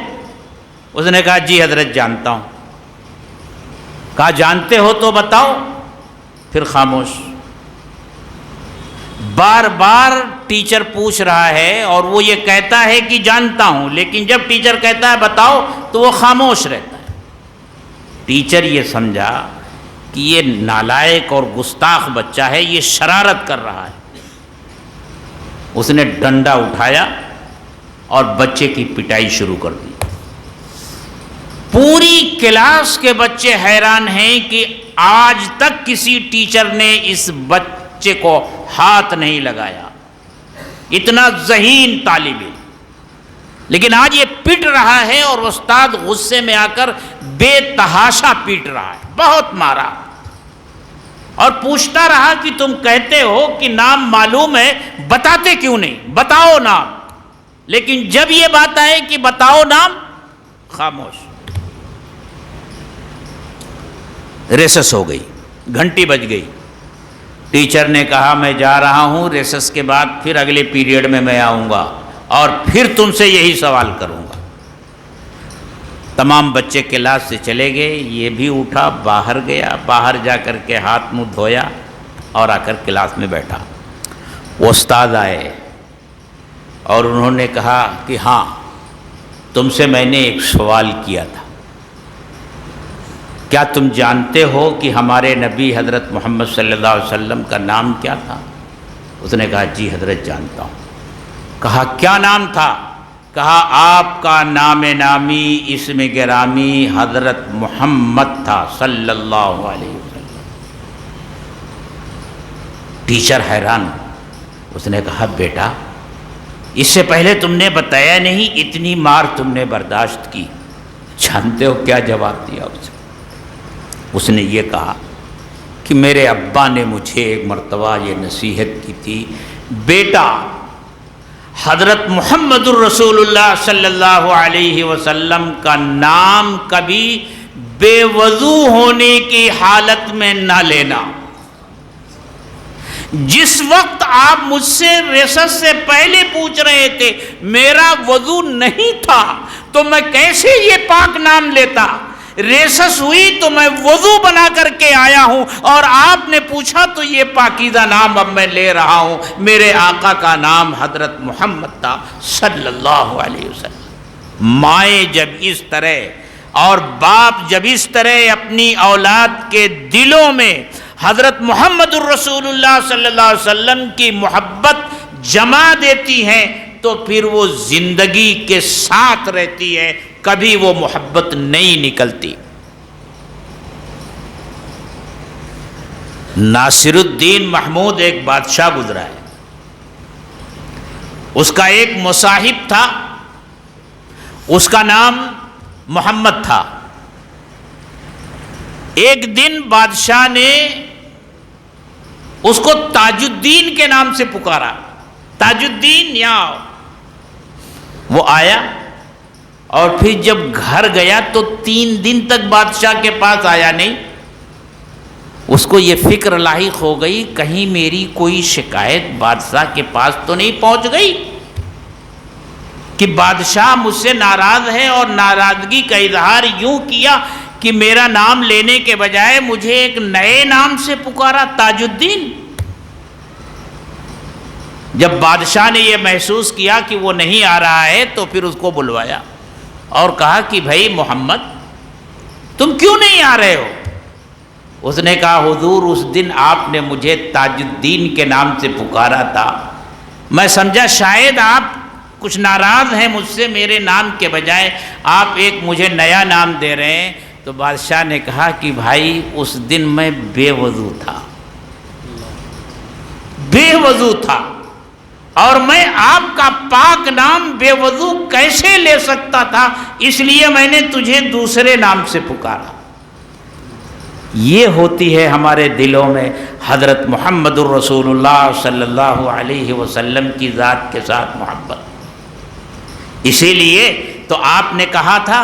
اس نے کہا جی حضرت جانتا ہوں۔ کہا جانتے ہو تو بتاؤ۔ پھر خاموش۔ بار بار ٹیچر پوچھ رہا ہے اور وہ یہ کہتا ہے کہ جانتا ہوں، لیکن جب ٹیچر کہتا ہے بتاؤ تو وہ خاموش رہتا ہے۔ ٹیچر یہ سمجھا کہ یہ نالائق اور گستاخ بچہ ہے، یہ شرارت کر رہا ہے۔ اس نے ڈنڈا اٹھایا اور بچے کی پٹائی شروع کر دی۔ پوری کلاس کے بچے حیران ہیں کہ آج تک کسی ٹیچر نے اس بچے کو ہاتھ نہیں لگایا، اتنا ذہین طالب علم، لیکن آج یہ پٹ رہا ہے اور استاد غصے میں آ کر بے تحاشا پیٹ رہا ہے، بہت مارا اور پوچھتا رہا کہ تم کہتے ہو کہ نام معلوم ہے، بتاتے کیوں نہیں؟ بتاؤ نام۔ لیکن جب یہ بات آئے کہ بتاؤ نام، خاموش۔ ریسس ہو گئی، گھنٹی بج گئی۔ ٹیچر نے کہا میں جا رہا ہوں، ریسس کے بعد پھر اگلے پیریڈ میں آؤں گا اور پھر تم سے یہی سوال کروں گا۔ تمام بچے کلاس سے چلے گئے، یہ بھی اٹھا باہر گیا، باہر جا کر کے ہاتھ منہ دھویا اور آ کر کلاس میں بیٹھا۔ وہ استاد آئے اور انہوں نے کہا کہ ہاں تم سے میں نے ایک سوال کیا تھا، کیا تم جانتے ہو کہ ہمارے نبی حضرت محمد صلی اللہ علیہ وسلم کا نام کیا تھا؟ اس نے کہا جی حضرت جانتا ہوں۔ کہا کیا نام تھا؟ کہا آپ کا نام نامی اسم گرامی حضرت محمد تھا صلی اللہ علیہ وسلم۔ ٹیچر حیران، اس نے کہا بیٹا اس سے پہلے تم نے بتایا نہیں، اتنی مار تم نے برداشت کی، جانتے ہو کیا جواب دیا اسے؟ اس نے یہ کہا کہ میرے ابا نے مجھے ایک مرتبہ یہ نصیحت کی تھی، بیٹا حضرت محمد الرسول اللہ صلی اللہ علیہ وسلم کا نام کبھی بے وضو ہونے کی حالت میں نہ لینا۔ جس وقت آپ مجھ سے ریسس سے پہلے پوچھ رہے تھے میرا وضو نہیں تھا تو میں کیسے یہ پاک نام لیتا؟ ریسس ہوئی تو میں وضو بنا کر کے آیا ہوں اور آپ نے پوچھا تو یہ پاکیزہ نام اب میں لے رہا ہوں۔ میرے آقا کا نام حضرت محمد تھا صلی اللہ علیہ وسلم۔ مائیں جب اس طرح اور باپ جب اس طرح اپنی اولاد کے دلوں میں حضرت محمد الرسول اللہ صلی اللہ علیہ وسلم کی محبت جما دیتی ہیں تو پھر وہ زندگی کے ساتھ رہتی ہے، کبھی وہ محبت نہیں نکلتی۔ ناصر الدین محمود ایک بادشاہ گزرا ہے، اس کا ایک مصاحب تھا، اس کا نام محمد تھا۔ ایک دن بادشاہ نے اس کو تاج الدین کے نام سے پکارا، تاج الدین یہاں آؤ۔ وہ آیا اور پھر جب گھر گیا تو 3 دن تک بادشاہ کے پاس آیا نہیں۔ اس کو یہ فکر لاحق ہو گئی کہیں میری کوئی شکایت بادشاہ کے پاس تو نہیں پہنچ گئی کہ بادشاہ مجھ سے ناراض ہے اور ناراضگی کا اظہار یوں کیا کہ میرا نام لینے کے بجائے مجھے ایک نئے نام سے پکارا، تاج الدین۔ جب بادشاہ نے یہ محسوس کیا کہ وہ نہیں آ رہا ہے تو پھر اس کو بلوایا اور کہا کہ بھائی محمد تم کیوں نہیں آ رہے ہو؟ اس نے کہا حضور اس دن آپ نے مجھے تاج الدین کے نام سے پکارا تھا، میں سمجھا شاید آپ کچھ ناراض ہیں مجھ سے، میرے نام کے بجائے آپ ایک مجھے نیا نام دے رہے ہیں۔ تو بادشاہ نے کہا کہ بھائی اس دن میں بے وضو تھا، بے وضو تھا، اور میں آپ کا پاک نام بے وضو کیسے لے سکتا تھا، اس لیے میں نے تجھے دوسرے نام سے پکارا۔ یہ ہوتی ہے ہمارے دلوں میں حضرت محمد الرسول اللہ صلی اللہ علیہ وسلم کی ذات کے ساتھ محبت۔ اسی لیے تو آپ نے کہا تھا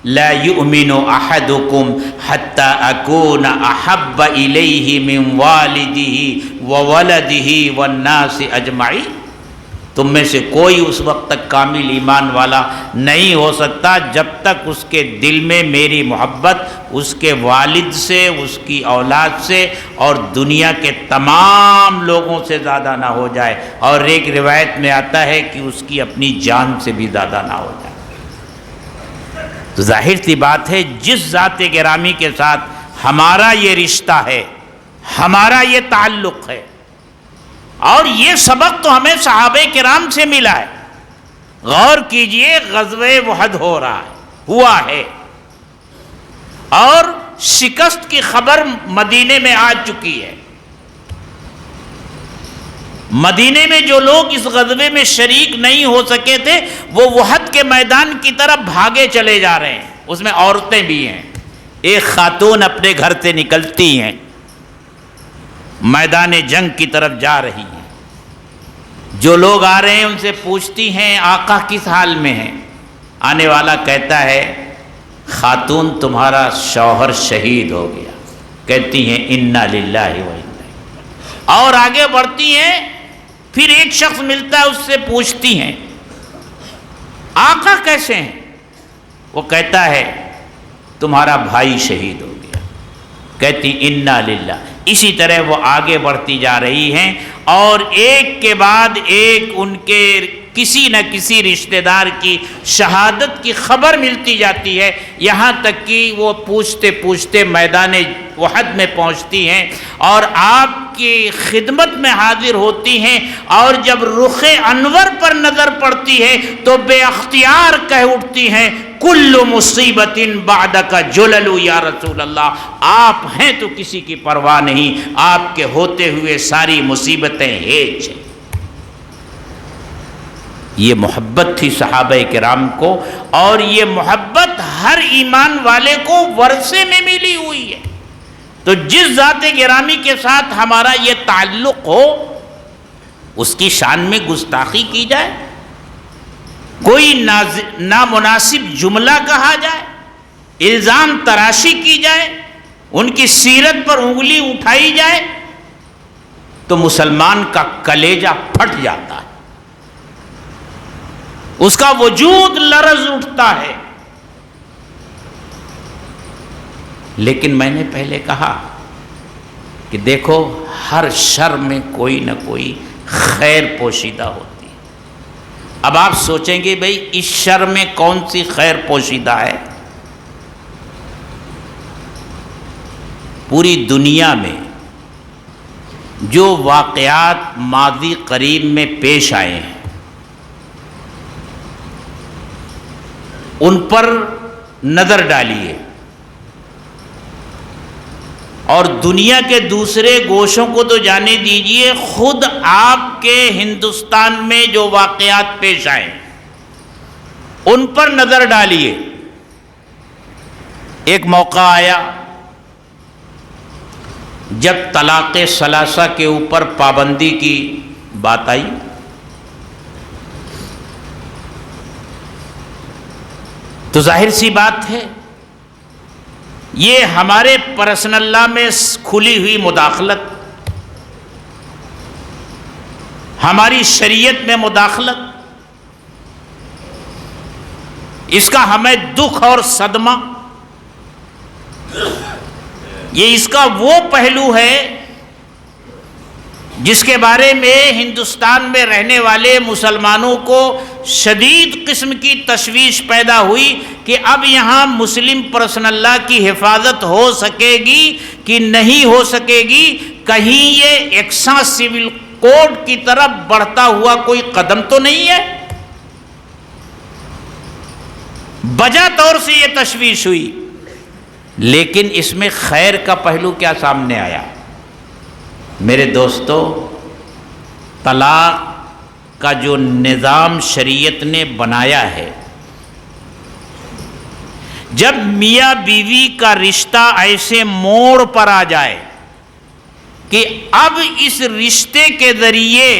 لا یؤمن احدکم حتی اکون احب الیہ من والدہ وولدہ والناس اجمعین، تم میں سے کوئی اس وقت تک کامل ایمان والا نہیں ہو سکتا جب تک اس کے دل میں میری محبت اس کے والد سے، اس کی اولاد سے اور دنیا کے تمام لوگوں سے زیادہ نہ ہو جائے، اور ایک روایت میں آتا ہے کہ اس کی اپنی جان سے بھی زیادہ نہ ہو جائے۔ تو ظاہر سی بات ہے جس ذات گرامی کے ساتھ ہمارا یہ رشتہ ہے، ہمارا یہ تعلق ہے، اور یہ سبق تو ہمیں صحابہ کرام سے ملا ہے۔ غور کیجئے، غزوہ احد ہو رہا ہے، ہوا ہے، اور شکست کی خبر مدینے میں آ چکی ہے۔ مدینے میں جو لوگ اس غزوے میں شریک نہیں ہو سکے تھے وہ احد کے میدان کی طرف بھاگے چلے جا رہے ہیں، اس میں عورتیں بھی ہیں۔ ایک خاتون اپنے گھر سے نکلتی ہیں، میدان جنگ کی طرف جا رہی ہیں، جو لوگ آ رہے ہیں ان سے پوچھتی ہیں آقا کس حال میں ہیں؟ آنے والا کہتا ہے خاتون تمہارا شوہر شہید ہو گیا۔ کہتی ہیں انا للہ و انا، اور آگے بڑھتی ہیں، پھر ایک شخص ملتا ہے، اس سے پوچھتی ہیں آقا کیسے ہیں؟ وہ کہتا ہے تمہارا بھائی شہید ہو گیا۔ کہتی انا للہ۔ اسی طرح وہ آگے بڑھتی جا رہی ہیں، اور ایک کے بعد ایک ان کے کسی نہ کسی رشتہ دار کی شہادت کی خبر ملتی جاتی ہے، یہاں تک کہ وہ پوچھتے پوچھتے میدان احد میں پہنچتی ہیں اور آپ کی خدمت میں حاضر ہوتی ہیں، اور جب رخ انور پر نظر پڑتی ہے تو بے اختیار کہہ اٹھتی ہیں کل مصیبت بعدک جلل یا رسول اللہ، آپ ہیں تو کسی کی پرواہ نہیں، آپ کے ہوتے ہوئے ساری مصیبتیں ہیج ہیں۔ یہ محبت تھی صحابہ کرام کو، اور یہ محبت ہر ایمان والے کو ورثے میں ملی ہوئی ہے۔ تو جس ذات گرامی کے ساتھ ہمارا یہ تعلق ہو، اس کی شان میں گستاخی کی جائے، کوئی نامناسب جملہ کہا جائے، الزام تراشی کی جائے، ان کی سیرت پر انگلی اٹھائی جائے، تو مسلمان کا کلیجہ پھٹ جاتا ہے، اس کا وجود لرز اٹھتا ہے۔ لیکن میں نے پہلے کہا کہ دیکھو ہر شر میں کوئی نہ کوئی خیر پوشیدہ ہوتی ہے۔ اب آپ سوچیں گے بھئی اس شر میں کون سی خیر پوشیدہ ہے؟ پوری دنیا میں جو واقعات ماضی قریب میں پیش آئے ہیں ان پر نظر ڈالیے، اور دنیا کے دوسرے گوشوں کو تو جانے دیجئے، خود آپ کے ہندوستان میں جو واقعات پیش آئے ان پر نظر ڈالیے۔ ایک موقع آیا جب طلاق ثلاثہ کے اوپر پابندی کی بات آئی، تو ظاہر سی بات ہے یہ ہمارے پرسنل لا میں کھلی ہوئی مداخلت، ہماری شریعت میں مداخلت، اس کا ہمیں دکھ اور صدمہ، یہ اس کا وہ پہلو ہے جس کے بارے میں ہندوستان میں رہنے والے مسلمانوں کو شدید قسم کی تشویش پیدا ہوئی کہ اب یہاں مسلم پرسنل لا کی حفاظت ہو سکے گی کہ نہیں ہو سکے گی، کہیں یہ یکساں سول کوڈ کی طرف بڑھتا ہوا کوئی قدم تو نہیں ہے؟ بجا طور سے یہ تشویش ہوئی، لیکن اس میں خیر کا پہلو کیا سامنے آیا؟ میرے دوستو، طلاق کا جو نظام شریعت نے بنایا ہے، جب میاں بیوی کا رشتہ ایسے موڑ پر آ جائے کہ اب اس رشتے کے ذریعے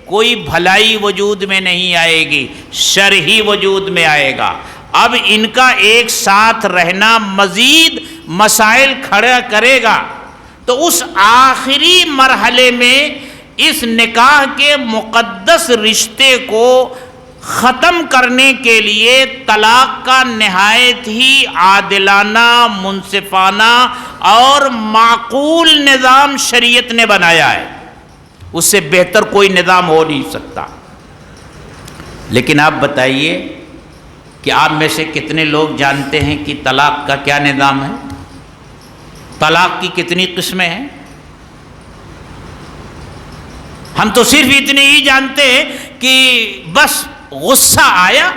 کوئی بھلائی وجود میں نہیں آئے گی، شر ہی وجود میں آئے گا، اب ان کا ایک ساتھ رہنا مزید مسائل کھڑا کرے گا، تو اس آخری مرحلے میں اس نکاح کے مقدس رشتے کو ختم کرنے کے لیے طلاق کا نہایت ہی عادلانہ، منصفانہ اور معقول نظام شریعت نے بنایا ہے۔ اس سے بہتر کوئی نظام ہو نہیں سکتا۔ لیکن آپ بتائیے کہ آپ میں سے کتنے لوگ جانتے ہیں کہ طلاق کا کیا نظام ہے؟ طلاق کی کتنی قسمیں ہیں؟ ہم تو صرف اتنے ہی جانتے ہیں کہ بس غصہ آیا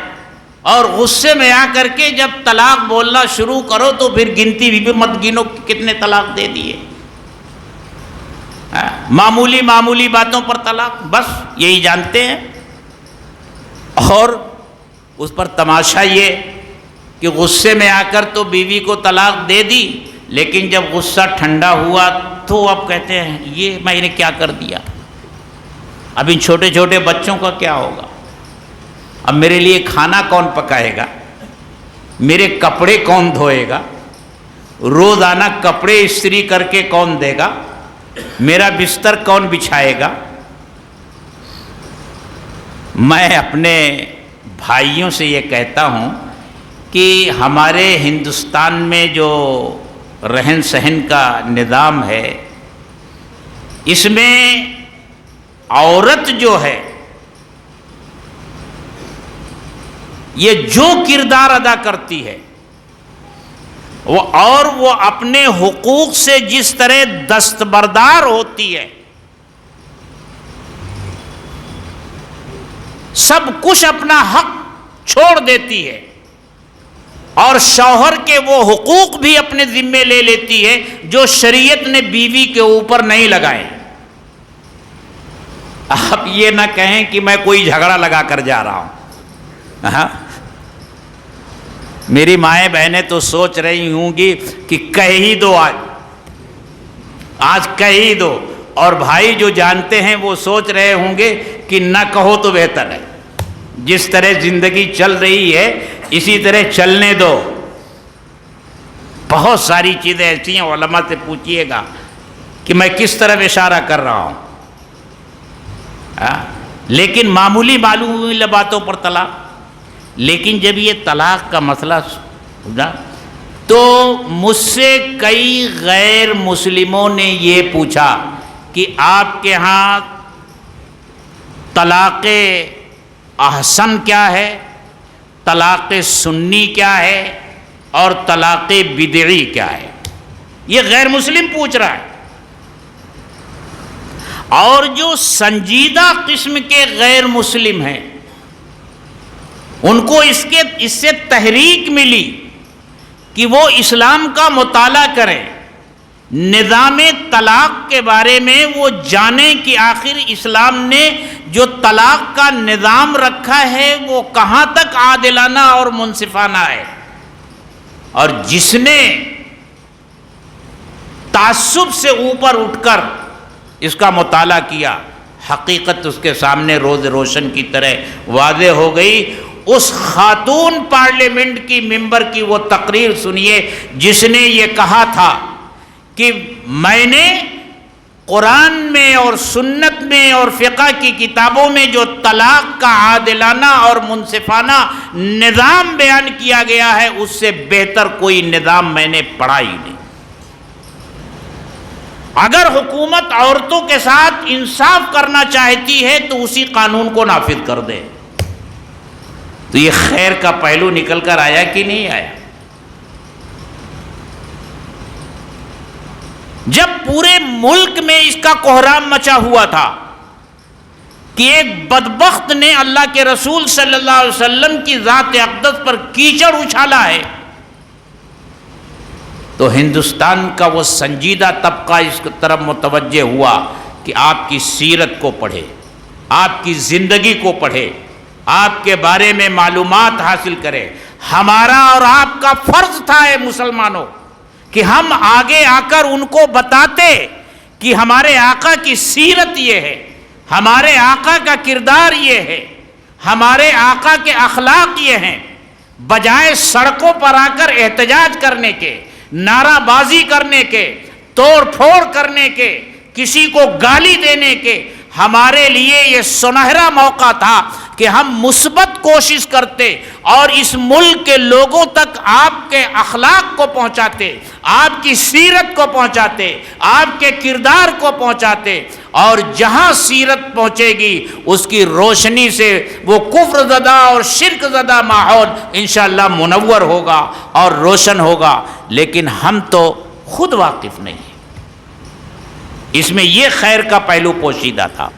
اور غصے میں آ کر کے جب طلاق بولنا شروع کرو تو پھر گنتی بھی مت گنو کتنے طلاق دے دیے، معمولی معمولی باتوں پر طلاق، بس یہی جانتے ہیں۔ اور اس پر تماشا یہ کہ غصے میں آ کر تو بیوی کو طلاق دے دی، لیکن جب غصہ ٹھنڈا ہوا تو اب کہتے ہیں یہ میں نے کیا کر دیا، اب ان چھوٹے چھوٹے بچوں کا کیا ہوگا، اب میرے لیے کھانا کون پکائے گا، میرے کپڑے کون دھوئے گا، روزانہ کپڑے استری کر کے کون دے گا، میرا بستر کون بچھائے گا۔ میں اپنے بھائیوں سے یہ کہتا ہوں کہ ہمارے ہندوستان میں جو رہن سہن کا نظام ہے، اس میں عورت جو ہے یہ جو کردار ادا کرتی ہے وہ اپنے حقوق سے جس طرح دستبردار ہوتی ہے، سب کچھ اپنا حق چھوڑ دیتی ہے اور شوہر کے وہ حقوق بھی اپنے ذمے لے لیتی ہے جو شریعت نے بیوی کے اوپر نہیں لگائے۔ آپ یہ نہ کہیں کہ میں کوئی جھگڑا لگا کر جا رہا ہوں۔ میری مائیں بہنیں تو سوچ رہی ہوں گی کہ کہہ ہی دو، آج کہہ ہی دو، اور بھائی جو جانتے ہیں وہ سوچ رہے ہوں گے کہ نہ کہو تو بہتر ہے، جس طرح زندگی چل رہی ہے اسی طرح چلنے دو۔ بہت ساری چیزیں ایسی ہیں، علماء سے پوچھئے گا کہ میں کس طرح اشارہ کر رہا ہوں، لیکن معمولی باتوں پر طلاق۔ لیکن جب یہ طلاق کا مسئلہ ہوگا تو مجھ سے کئی غیر مسلموں نے یہ پوچھا کہ آپ کے ہاں طلاق احسن کیا ہے، طلاق سنی کیا ہے اور طلاق بدعی کیا ہے؟ یہ غیر مسلم پوچھ رہا ہے۔ اور جو سنجیدہ قسم کے غیر مسلم ہیں ان کو اس سے تحریک ملی کہ وہ اسلام کا مطالعہ کریں، نظام طلاق کے بارے میں وہ جانیں کہ آخر اسلام نے جو طلاق کا نظام رکھا ہے وہ کہاں تک عادلانہ اور منصفانہ ہے، اور جس نے تعصب سے اوپر اٹھ کر اس کا مطالعہ کیا، حقیقت اس کے سامنے روز روشن کی طرح واضح ہو گئی۔ اس خاتون پارلیمنٹ کی ممبر کی وہ تقریر سنیے جس نے یہ کہا تھا کہ میں نے قرآن میں اور سنت میں اور فقہ کی کتابوں میں جو طلاق کا عادلانہ اور منصفانہ نظام بیان کیا گیا ہے اس سے بہتر کوئی نظام میں نے پڑھا ہی نہیں۔ اگر حکومت عورتوں کے ساتھ انصاف کرنا چاہتی ہے تو اسی قانون کو نافذ کر دے۔ تو یہ خیر کا پہلو نکل کر آیا کہ نہیں آیا؟ جب پورے ملک میں اس کا کوہرام مچا ہوا تھا کہ ایک بدبخت نے اللہ کے رسول صلی اللہ علیہ وسلم کی ذات اقدس پر کیچڑ اچھالا ہے، تو ہندوستان کا وہ سنجیدہ طبقہ اس کی طرف متوجہ ہوا کہ آپ کی سیرت کو پڑھے، آپ کی زندگی کو پڑھے، آپ کے بارے میں معلومات حاصل کرے۔ ہمارا اور آپ کا فرض تھا اے مسلمانوں کہ ہم آگے آ کر ان کو بتاتے کہ ہمارے آقا کی سیرت یہ ہے، ہمارے آقا کا کردار یہ ہے، ہمارے آقا کے اخلاق یہ ہیں. بجائے سڑکوں پر آ کر احتجاج کرنے کے، نعرہ بازی کرنے کے، توڑ پھوڑ کرنے کے، کسی کو گالی دینے کے، ہمارے لیے یہ سنہرا موقع تھا کہ ہم مثبت کوشش کرتے اور اس ملک کے لوگوں تک آپ کے اخلاق کو پہنچاتے، آپ کی سیرت کو پہنچاتے، آپ کے کردار کو پہنچاتے، اور جہاں سیرت پہنچے گی اس کی روشنی سے وہ کفر زدہ اور شرک زدہ ماحول انشاءاللہ منور ہوگا اور روشن ہوگا. لیکن ہم تو خود واقف نہیں ہیں. اس میں یہ خیر کا پہلو پوشیدہ تھا.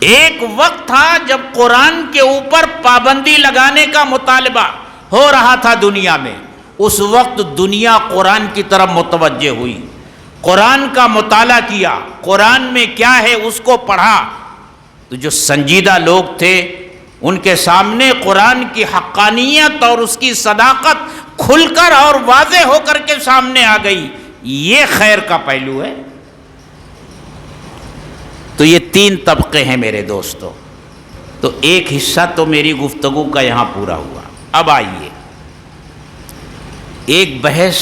ایک وقت تھا جب قرآن کے اوپر پابندی لگانے کا مطالبہ ہو رہا تھا دنیا میں. اس وقت دنیا قرآن کی طرف متوجہ ہوئی، قرآن کا مطالعہ کیا، قرآن میں کیا ہے اس کو پڑھا. تو جو سنجیدہ لوگ تھے ان کے سامنے قرآن کی حقانیت اور اس کی صداقت کھل کر اور واضح ہو کر کے سامنے آ گئی. یہ خیر کا پہلو ہے. تو یہ 3 طبقے ہیں میرے دوستو. تو ایک حصہ تو میری گفتگو کا یہاں پورا ہوا. اب آئیے ایک بحث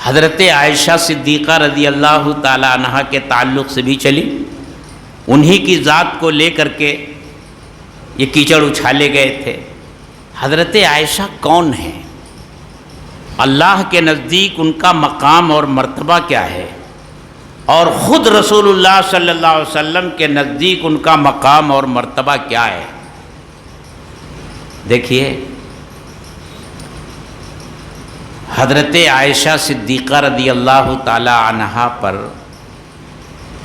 حضرت عائشہ صدیقہ رضی اللہ تعالی عنہا کے تعلق سے بھی چلی. انہی کی ذات کو لے کر کے یہ کیچڑ اچھالے گئے تھے. حضرت عائشہ کون ہیں؟ اللہ کے نزدیک ان کا مقام اور مرتبہ کیا ہے؟ اور خود رسول اللہ صلی اللہ علیہ وسلم کے نزدیک ان کا مقام اور مرتبہ کیا ہے؟ دیکھیے، حضرت عائشہ صدیقہ رضی اللہ تعالی عنہا پر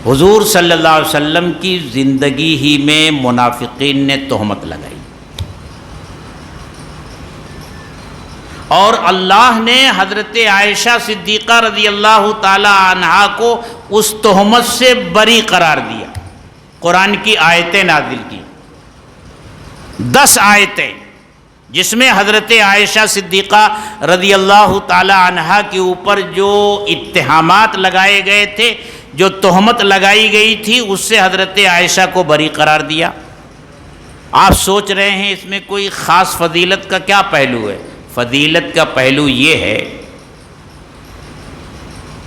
حضور صلی اللہ علیہ وسلم کی زندگی ہی میں منافقین نے تہمت لگائی، اور اللہ نے حضرت عائشہ صدیقہ رضی اللہ تعالی عنہا کو اس تہمت سے بری قرار دیا. قرآن کی آیتیں نازل کی، 10 آیتیں، جس میں حضرت عائشہ صدیقہ رضی اللہ تعالی عنہا کے اوپر جو اتہامات لگائے گئے تھے، جو تہمت لگائی گئی تھی، اس سے حضرت عائشہ کو بری قرار دیا. آپ سوچ رہے ہیں اس میں کوئی خاص فضیلت کا کیا پہلو ہے؟ فضیلت کا پہلو یہ ہے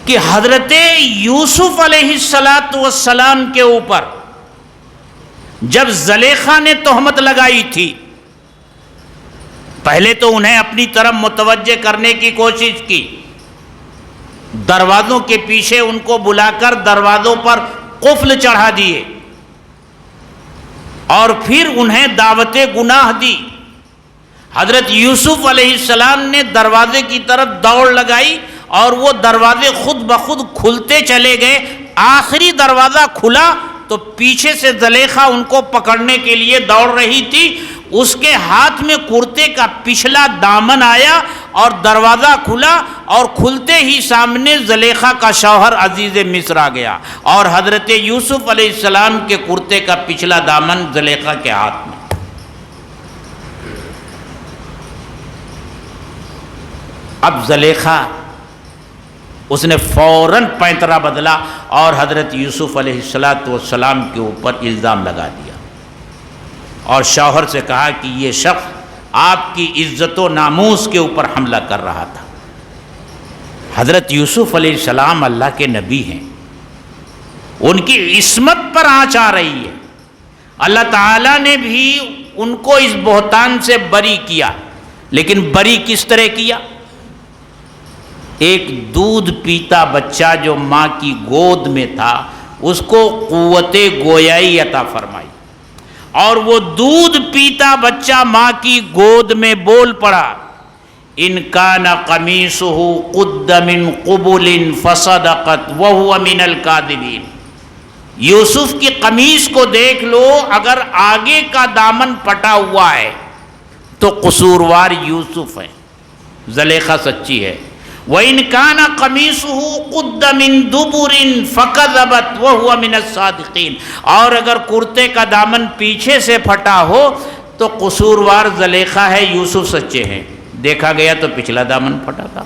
کہ حضرت یوسف علیہ السلام کے اوپر جب زلیخا نے تہمت لگائی تھی، پہلے تو انہیں اپنی طرف متوجہ کرنے کی کوشش کی، دروازوں کے پیچھے ان کو بلا کر دروازوں پر قفل چڑھا دیے، اور پھر انہیں دعوت گناہ دی. حضرت یوسف علیہ السلام نے دروازے کی طرف دوڑ لگائی اور وہ دروازے خود بخود کھلتے چلے گئے. آخری دروازہ کھلا تو پیچھے سے زلیخا ان کو پکڑنے کے لیے دوڑ رہی تھی. اس کے ہاتھ میں کرتے کا پچھلا دامن آیا اور دروازہ کھلا، اور کھلتے ہی سامنے زلیخا کا شوہر عزیز مصر آ گیا، اور حضرت یوسف علیہ السلام کے کرتے کا پچھلا دامن زلیخا کے ہاتھ میں. اب زلیخا اس نے فوراً پینترا بدلا اور حضرت یوسف علیہ السلام کے اوپر الزام لگا دیا، اور شوہر سے کہا کہ یہ شخص آپ کی عزت و ناموس کے اوپر حملہ کر رہا تھا. حضرت یوسف علیہ السلام اللہ کے نبی ہیں، ان کی عصمت پر آنچ آ رہی ہے. اللہ تعالیٰ نے بھی ان کو اس بہتان سے بری کیا، لیکن بری کس طرح کیا؟ ایک دودھ پیتا بچہ جو ماں کی گود میں تھا، اس کو قوت گویائی عطا فرمائی، اور وہ دودھ پیتا بچہ ماں کی گود میں بول پڑا، ان کان قمیصہ قد من قبل فصدقت وہو من الکاذبین. یوسف کی قمیص کو دیکھ لو، اگر آگے کا دامن پٹا ہوا ہے تو قصوروار یوسف ہے، زلیخا سچی ہے. وَإِنْ كَانَ قَمِيصُهُ قُدَّ مِنْ دُبُرٍ فَكَذَبَتْ وَهُوَ مِنَ الصَّادِقِينَ. اور اگر کرتے کا دامن پیچھے سے پھٹا ہو تو قصوروار زلیخا ہے، یوسف سچے ہیں، دیکھا گیا تو پچھلا دامن پھٹا تھا۔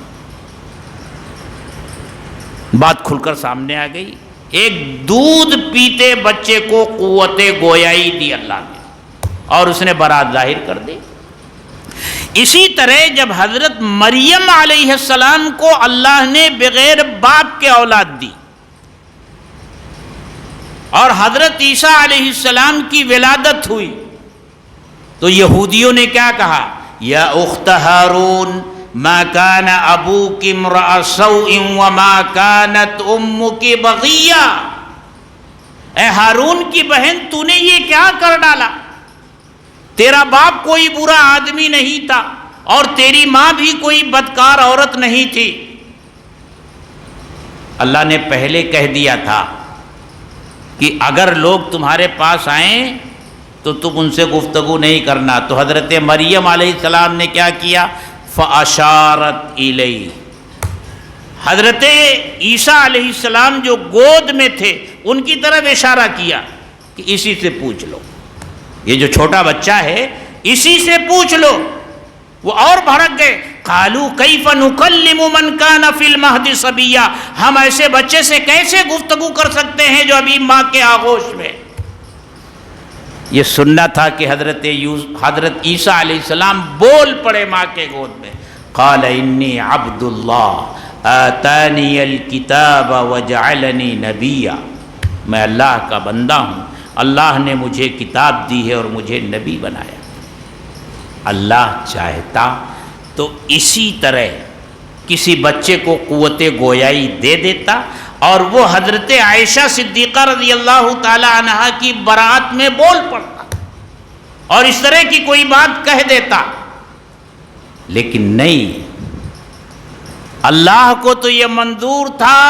بات کھل کر سامنے آ گئی۔ ایک دودھ پیتے بچے کو قوت گویائی دی اللہ نے، اور اس نے برات ظاہر کر دی۔ اسی طرح جب حضرت مریم علیہ السلام کو اللہ نے بغیر باپ کے اولاد دی، اور حضرت عیسیٰ علیہ السلام کی ولادت ہوئی، تو یہودیوں نے کیا کہا؟ یا اخت ہارون ما کان ابوک امرأ سوء وما کانت امک بغیہ، اے ہارون کی بہن تو نے یہ کیا کر ڈالا؟ تیرا باپ کوئی برا آدمی نہیں تھا، اور تیری ماں بھی کوئی بدکار عورت نہیں تھی۔ اللہ نے پہلے کہہ دیا تھا کہ اگر لوگ تمہارے پاس آئیں تو تم ان سے گفتگو نہیں کرنا۔ تو حضرت مریم علیہ السلام نے کیا کیا؟ فَأَشَارَتْ إِلَيْهِ، حضرت عیسیٰ علیہ السلام جو گود میں تھے ان کی طرف اشارہ کیا کہ اسی سے پوچھ لو، یہ جو چھوٹا بچہ ہے اسی سے پوچھ لو۔ وہ اور بھڑک گئے، قالوا کیف نکلم من کان فی المہد صبیا، ہم ایسے بچے سے کیسے گفتگو کر سکتے ہیں جو ابھی ماں کے آغوش میں۔ یہ سننا تھا کہ حضرت عیسیٰ علیہ السلام بول پڑے ماں کے گود میں، قال انی عبد اللہ آتانی الکتاب وجعلنی نبیا، میں اللہ کا بندہ ہوں، اللہ نے مجھے کتاب دی ہے اور مجھے نبی بنایا۔ اللہ چاہتا تو اسی طرح کسی بچے کو قوت گویائی دے دیتا، اور وہ حضرت عائشہ صدیقہ رضی اللہ تعالی عنہا کی برات میں بول پڑتا اور اس طرح کی کوئی بات کہہ دیتا، لیکن نہیں، اللہ کو تو یہ منظور تھا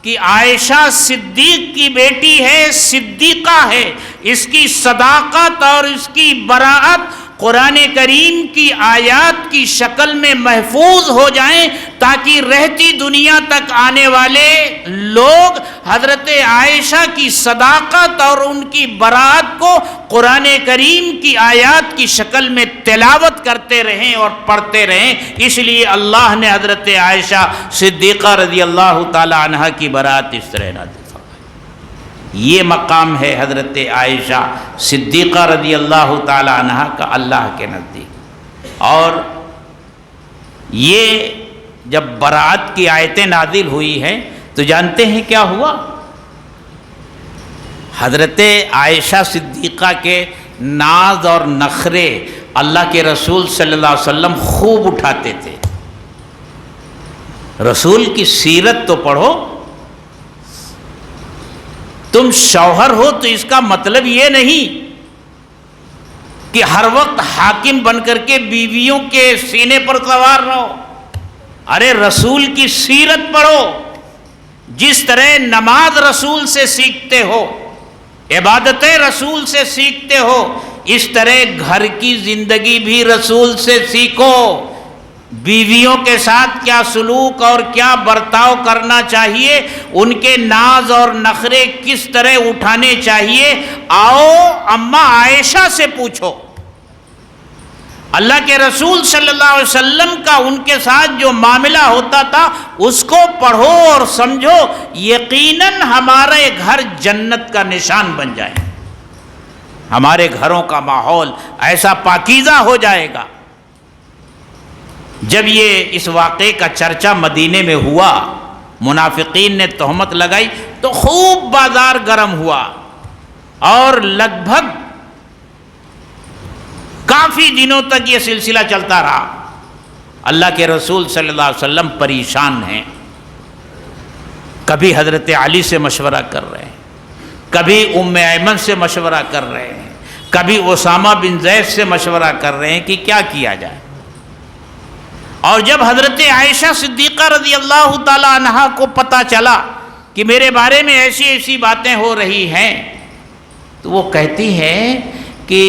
کہ عائشہ صدیق کی بیٹی ہے، صدیقہ ہے، اس کی صداقت اور اس کی براءت قرآن کریم کی آیات کی شکل میں محفوظ ہو جائیں، تاکہ رہتی دنیا تک آنے والے لوگ حضرت عائشہ کی صداقت اور ان کی براءت کو قرآن کریم کی آیات کی شکل میں تلاوت کرتے رہیں اور پڑھتے رہیں۔ اس لیے اللہ نے حضرت عائشہ صدیقہ رضی اللہ تعالی عنہ کی براءت اس طرح نازل فرمائی۔ یہ مقام ہے حضرت عائشہ صدیقہ رضی اللہ تعالی عنہ کا اللہ کے نزدیک۔ اور یہ جب براءت کی آیتیں نازل ہوئی ہیں تو جانتے ہیں کیا ہوا؟ حضرت عائشہ صدیقہ کے ناز اور نخرے اللہ کے رسول صلی اللہ علیہ وسلم خوب اٹھاتے تھے۔ رسول کی سیرت تو پڑھو، تم شوہر ہو تو اس کا مطلب یہ نہیں کہ ہر وقت حاکم بن کر کے بیویوں کے سینے پر سوار رہو۔ ارے رسول کی سیرت پڑھو، جس طرح نماز رسول سے سیکھتے ہو، عبادتیں رسول سے سیکھتے ہو، اس طرح گھر کی زندگی بھی رسول سے سیکھو۔ بیویوں کے ساتھ کیا سلوک اور کیا برتاؤ کرنا چاہیے، ان کے ناز اور نخرے کس طرح اٹھانے چاہیے، آؤ اماں عائشہ سے پوچھو۔ اللہ کے رسول صلی اللہ علیہ وسلم کا ان کے ساتھ جو معاملہ ہوتا تھا اس کو پڑھو اور سمجھو، یقیناً ہمارے گھر جنت کا نشان بن جائے، ہمارے گھروں کا ماحول ایسا پاکیزہ ہو جائے گا۔ جب یہ اس واقعے کا چرچا مدینے میں ہوا، منافقین نے تہمت لگائی تو خوب بازار گرم ہوا، اور لگ بھگ کافی دنوں تک یہ سلسلہ چلتا رہا۔ اللہ کے رسول صلی اللہ علیہ وسلم پریشان ہیں، کبھی حضرت علی سے مشورہ کر رہے ہیں، کبھی ام ایمن سے مشورہ کر رہے ہیں، کبھی اسامہ بن زید سے مشورہ کر رہے ہیں کہ کیا کیا جائے۔ اور جب حضرت عائشہ صدیقہ رضی اللہ تعالی عنہا کو پتہ چلا کہ میرے بارے میں ایسی ایسی باتیں ہو رہی ہیں، تو وہ کہتی ہیں کہ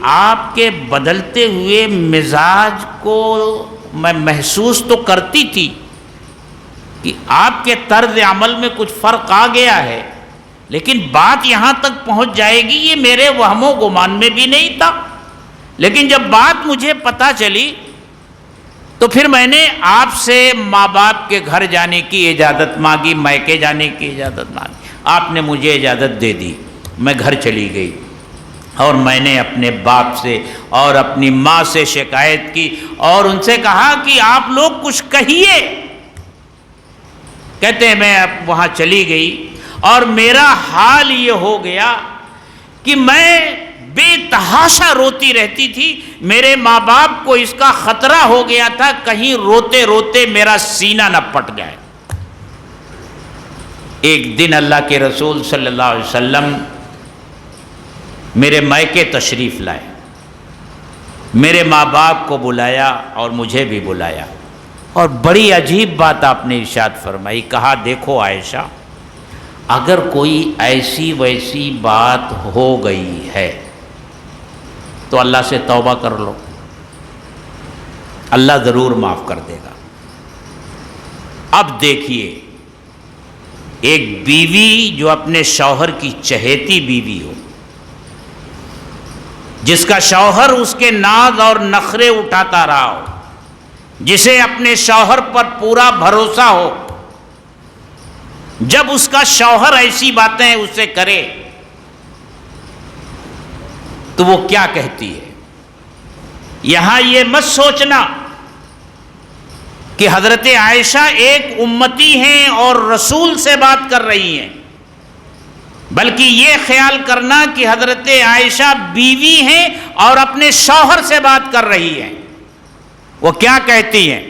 آپ کے بدلتے ہوئے مزاج کو میں محسوس تو کرتی تھی کہ آپ کے طرز عمل میں کچھ فرق آ گیا ہے، لیکن بات یہاں تک پہنچ جائے گی یہ میرے وہم و گمان میں بھی نہیں تھا۔ لیکن جب بات مجھے پتہ چلی تو پھر میں نے آپ سے ماں باپ کے گھر جانے کی اجازت مانگی، میکے جانے کی اجازت مانگی، آپ نے مجھے اجازت دے دی، میں گھر چلی گئی اور میں نے اپنے باپ سے اور اپنی ماں سے شکایت کی اور ان سے کہا کہ آپ لوگ کچھ کہیے۔ کہتے ہیں میں وہاں چلی گئی اور میرا حال یہ ہو گیا کہ میں بے تحاشا روتی رہتی تھی، میرے ماں باپ کو اس کا خطرہ ہو گیا تھا کہیں روتے روتے میرا سینہ نہ پھٹ جائے۔ ایک دن اللہ کے رسول صلی اللہ علیہ وسلم میرے میکے تشریف لائے، میرے ماں باپ کو بلایا اور مجھے بھی بلایا، اور بڑی عجیب بات آپ نے ارشاد فرمائی، کہا دیکھو عائشہ، اگر کوئی ایسی ویسی بات ہو گئی ہے تو اللہ سے توبہ کر لو، اللہ ضرور معاف کر دے گا۔ اب دیکھیے، ایک بیوی جو اپنے شوہر کی چہیتی بیوی ہو، جس کا شوہر اس کے ناز اور نخرے اٹھاتا رہا ہو، جسے اپنے شوہر پر پورا بھروسہ ہو، جب اس کا شوہر ایسی باتیں اس سے کرے تو وہ کیا کہتی ہے؟ یہاں یہ مت سوچنا کہ حضرت عائشہ ایک امتی ہیں اور رسول سے بات کر رہی ہیں، بلکہ یہ خیال کرنا کہ حضرت عائشہ بیوی ہیں اور اپنے شوہر سے بات کر رہی ہیں۔ وہ کیا کہتی ہیں؟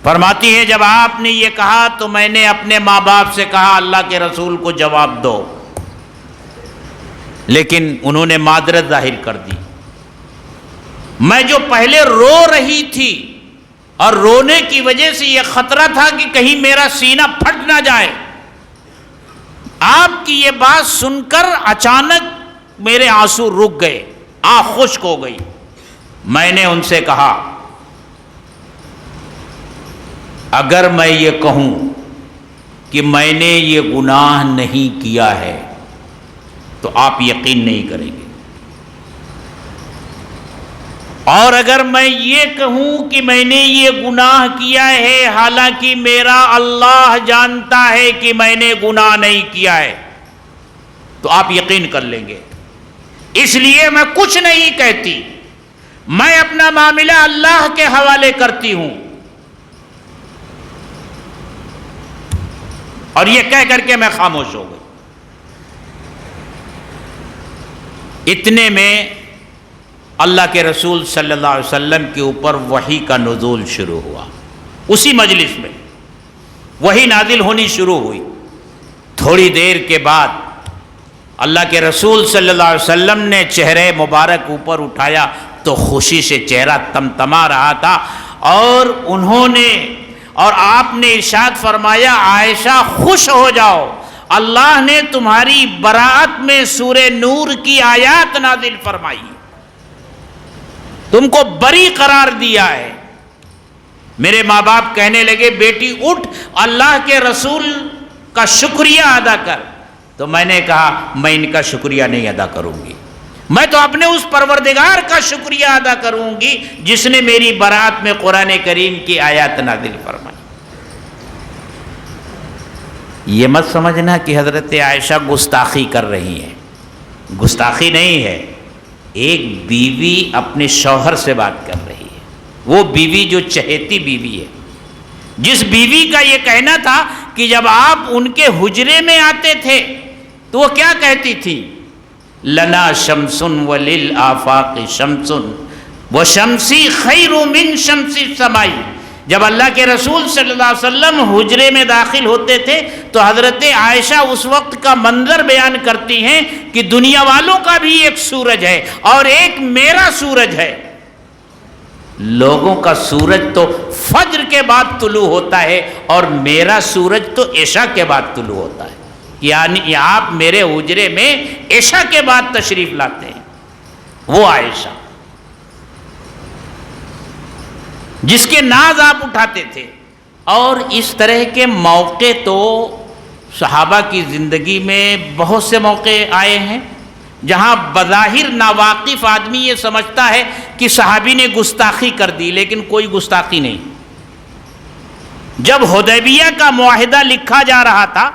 فرماتی ہیں جب آپ نے یہ کہا تو میں نے اپنے ماں باپ سے کہا اللہ کے رسول کو جواب دو، لیکن انہوں نے معذرت ظاہر کر دی۔ میں جو پہلے رو رہی تھی اور رونے کی وجہ سے یہ خطرہ تھا کہ کہیں میرا سینہ پھٹ نہ جائے، آپ کی یہ بات سن کر اچانک میرے آنسو رک گئے، آنکھ خشک ہو گئی۔ میں نے ان سے کہا اگر میں یہ کہوں کہ میں نے یہ گناہ نہیں کیا ہے تو آپ یقین نہیں کریں گے، اور اگر میں یہ کہوں کہ میں نے یہ گناہ کیا ہے حالانکہ میرا اللہ جانتا ہے کہ میں نے گناہ نہیں کیا ہے تو آپ یقین کر لیں گے۔ اس لیے میں کچھ نہیں کہتی، میں اپنا معاملہ اللہ کے حوالے کرتی ہوں۔ اور یہ کہہ کر کے میں خاموش ہو گئی۔ اتنے میں اللہ کے رسول صلی اللہ علیہ وسلم کے اوپر وحی کا نزول شروع ہوا۔ اسی مجلس میں وحی نازل ہونی شروع ہوئی۔ تھوڑی دیر کے بعد اللہ کے رسول صلی اللہ علیہ وسلم نے چہرے مبارک اوپر اٹھایا تو خوشی سے چہرہ تمتما رہا تھا، اور آپ نے ارشاد فرمایا عائشہ خوش ہو جاؤ، اللہ نے تمہاری براءت میں سورہ نور کی آیات نازل فرمائی، تم کو بری قرار دیا ہے۔ میرے ماں باپ کہنے لگے بیٹی اٹھ اللہ کے رسول کا شکریہ ادا کر، تو میں نے کہا میں ان کا شکریہ نہیں ادا کروں گی، میں تو اپنے اس پروردگار کا شکریہ ادا کروں گی جس نے میری برات میں قرآن کریم کی آیات نازل فرمائی۔ یہ مت سمجھنا کہ حضرت عائشہ گستاخی کر رہی ہیں، گستاخی نہیں ہے، ایک بیوی اپنے شوہر سے بات کر رہی ہے، وہ بیوی جو چہیتی بیوی ہے، جس بیوی کا یہ کہنا تھا کہ جب آپ ان کے حجرے میں آتے تھے تو وہ کیا کہتی تھی؟ لنا شمس وللآفاق شمس وشمسی خیر من شمس السماء۔ جب اللہ کے رسول صلی اللہ علیہ وسلم حجرے میں داخل ہوتے تھے تو حضرت عائشہ اس وقت کا منظر بیان کرتی ہیں کہ دنیا والوں کا بھی ایک سورج ہے اور ایک میرا سورج ہے۔ لوگوں کا سورج تو فجر کے بعد طلوع ہوتا ہے اور میرا سورج تو عشاء کے بعد طلوع ہوتا ہے، یعنی آپ میرے حجرے میں عشاء کے بعد تشریف لاتے ہیں۔ وہ عائشہ جس کے ناز آپ اٹھاتے تھے، اور اس طرح کے موقع تو صحابہ کی زندگی میں بہت سے موقع آئے ہیں، جہاں بظاہر ناواقف آدمی یہ سمجھتا ہے کہ صحابی نے گستاخی کر دی، لیکن کوئی گستاخی نہیں۔ جب حدیبیہ کا معاہدہ لکھا جا رہا تھا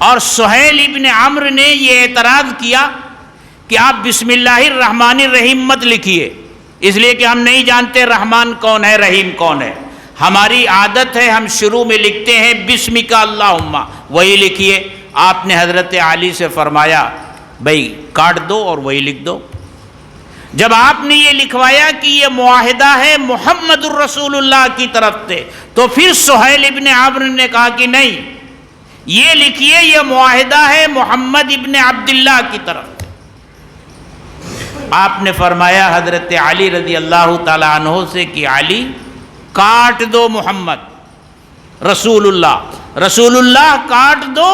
اور سہیل ابن عمرو نے یہ اعتراض کیا کہ آپ بسم اللہ الرحمن الرحیم مت لکھیے، اس لیے کہ ہم نہیں جانتے رحمان کون ہے رحیم کون ہے، ہماری عادت ہے ہم شروع میں لکھتے ہیں بسمک اللہم، وہی لکھیے۔ آپ نے حضرت علی سے فرمایا بھائی کاٹ دو اور وہی لکھ دو۔ جب آپ نے یہ لکھوایا کہ یہ معاہدہ ہے محمد الرسول اللہ کی طرف سے، تو پھر سہیل ابن عمرو نے کہا کہ نہیں، یہ لکھیے یہ معاہدہ ہے محمد ابن عبداللہ کی طرف سے۔ آپ نے فرمایا حضرت علی رضی اللہ تعالی عنہ سے کہ علی کاٹ دو محمد رسول اللہ کاٹ دو،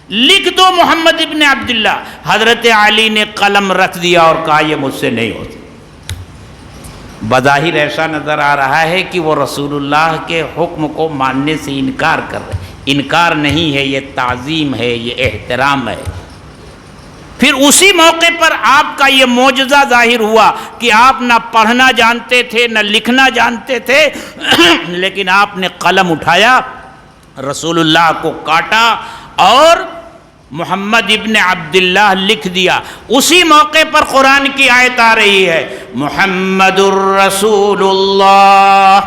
لکھ دو محمد ابن عبداللہ۔ حضرت علی نے قلم رکھ دیا اور کہا یہ مجھ سے نہیں ہوتا۔ بظاہر ایسا نظر آ رہا ہے کہ وہ رسول اللہ کے حکم کو ماننے سے انکار کر رہے ہیں۔ انکار نہیں ہے، یہ تعظیم ہے، یہ احترام ہے۔ پھر اسی موقع پر آپ کا یہ معجزہ ظاہر ہوا کہ آپ نہ پڑھنا جانتے تھے نہ لکھنا جانتے تھے، لیکن آپ نے قلم اٹھایا، رسول اللہ کو کاٹا اور محمد ابن عبداللہ لکھ دیا۔ اسی موقع پر قرآن کی آیت آ رہی ہے محمد الرسول اللہ،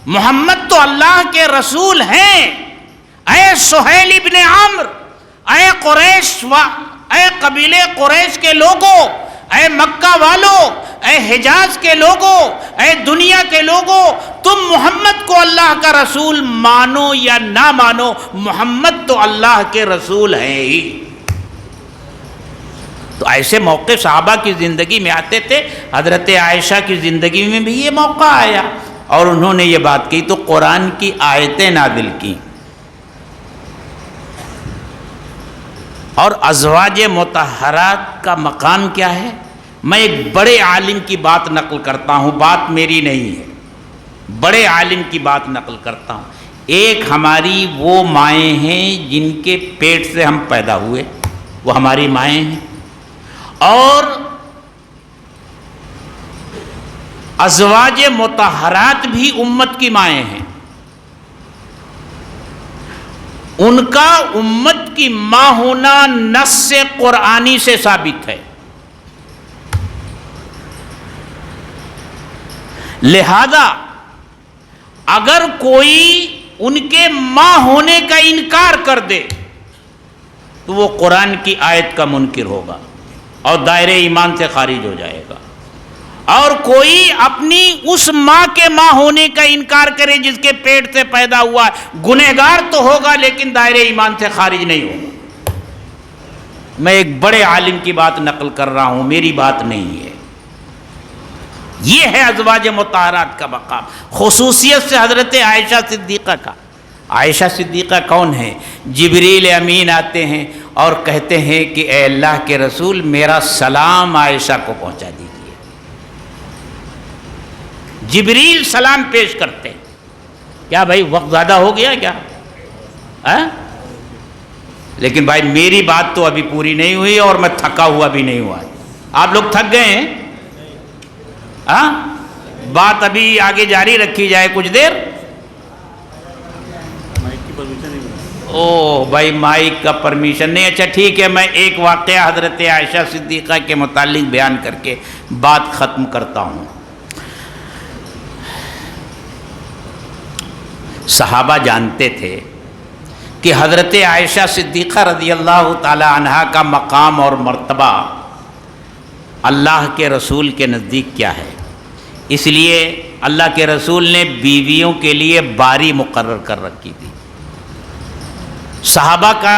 محمد تو اللہ کے رسول ہیں۔ اے سہیل ابن عمرو، اے قریش اے قبیلے قریش کے لوگوں، اے مکہ والوں، اے حجاز کے لوگوں، اے دنیا کے لوگوں، تم محمد کو اللہ کا رسول مانو یا نہ مانو، محمد تو اللہ کے رسول ہیں ہی۔ تو ایسے موقع صحابہ کی زندگی میں آتے تھے۔ حضرت عائشہ کی زندگی میں بھی یہ موقع آیا اور انہوں نے یہ بات کی تو قرآن کی آیتیں نازل کی۔ اور ازواج مطہرات کا مقام کیا ہے؟ میں ایک بڑے عالم کی بات نقل کرتا ہوں، بات میری نہیں ہے، بڑے عالم کی بات نقل کرتا ہوں۔ ایک ہماری وہ مائیں ہیں جن کے پیٹ سے ہم پیدا ہوئے، وہ ہماری مائیں ہیں، اور ازواج مطہرات بھی امت کی مائیں ہیں۔ ان کا امت کی ماں ہونا نص قرآنی سے ثابت ہے، لہذا اگر کوئی ان کے ماں ہونے کا انکار کر دے تو وہ قرآن کی آیت کا منکر ہوگا اور دائرے ایمان سے خارج ہو جائے گا، اور کوئی اپنی اس ماں کے ماں ہونے کا انکار کرے جس کے پیٹ سے پیدا ہوا ہے، گنہگار تو ہوگا لیکن دائرے ایمان سے خارج نہیں ہوگا۔ میں ایک بڑے عالم کی بات نقل کر رہا ہوں، میری بات نہیں ہے۔ یہ ہے ازواج مطہرات کا مقام، خصوصیت سے حضرت عائشہ صدیقہ کا۔ عائشہ صدیقہ کون ہے؟ جبریل امین آتے ہیں اور کہتے ہیں کہ اے اللہ کے رسول میرا سلام عائشہ کو پہنچا دیجیے۔ جبریل سلام پیش کرتے ہیں۔ کیا بھائی وقت زیادہ ہو گیا کیا؟ لیکن بھائی میری بات تو ابھی پوری نہیں ہوئی اور میں تھکا ہوا بھی نہیں ہوا۔ آپ لوگ تھک گئے ہیں؟ بات ابھی آگے جاری رکھی جائے کچھ دیر۔ اوہ بھائی مائک کا پرمیشن نہیں، اچھا ٹھیک ہے، میں ایک واقعہ حضرت عائشہ صدیقہ کے متعلق بیان کر کے بات ختم کرتا ہوں۔ صحابہ جانتے تھے کہ حضرت عائشہ صدیقہ رضی اللہ تعالی عنہا کا مقام اور مرتبہ اللہ کے رسول کے نزدیک کیا ہے، اس لیے اللہ کے رسول نے بیویوں کے لیے باری مقرر کر رکھی تھی۔ صحابہ کا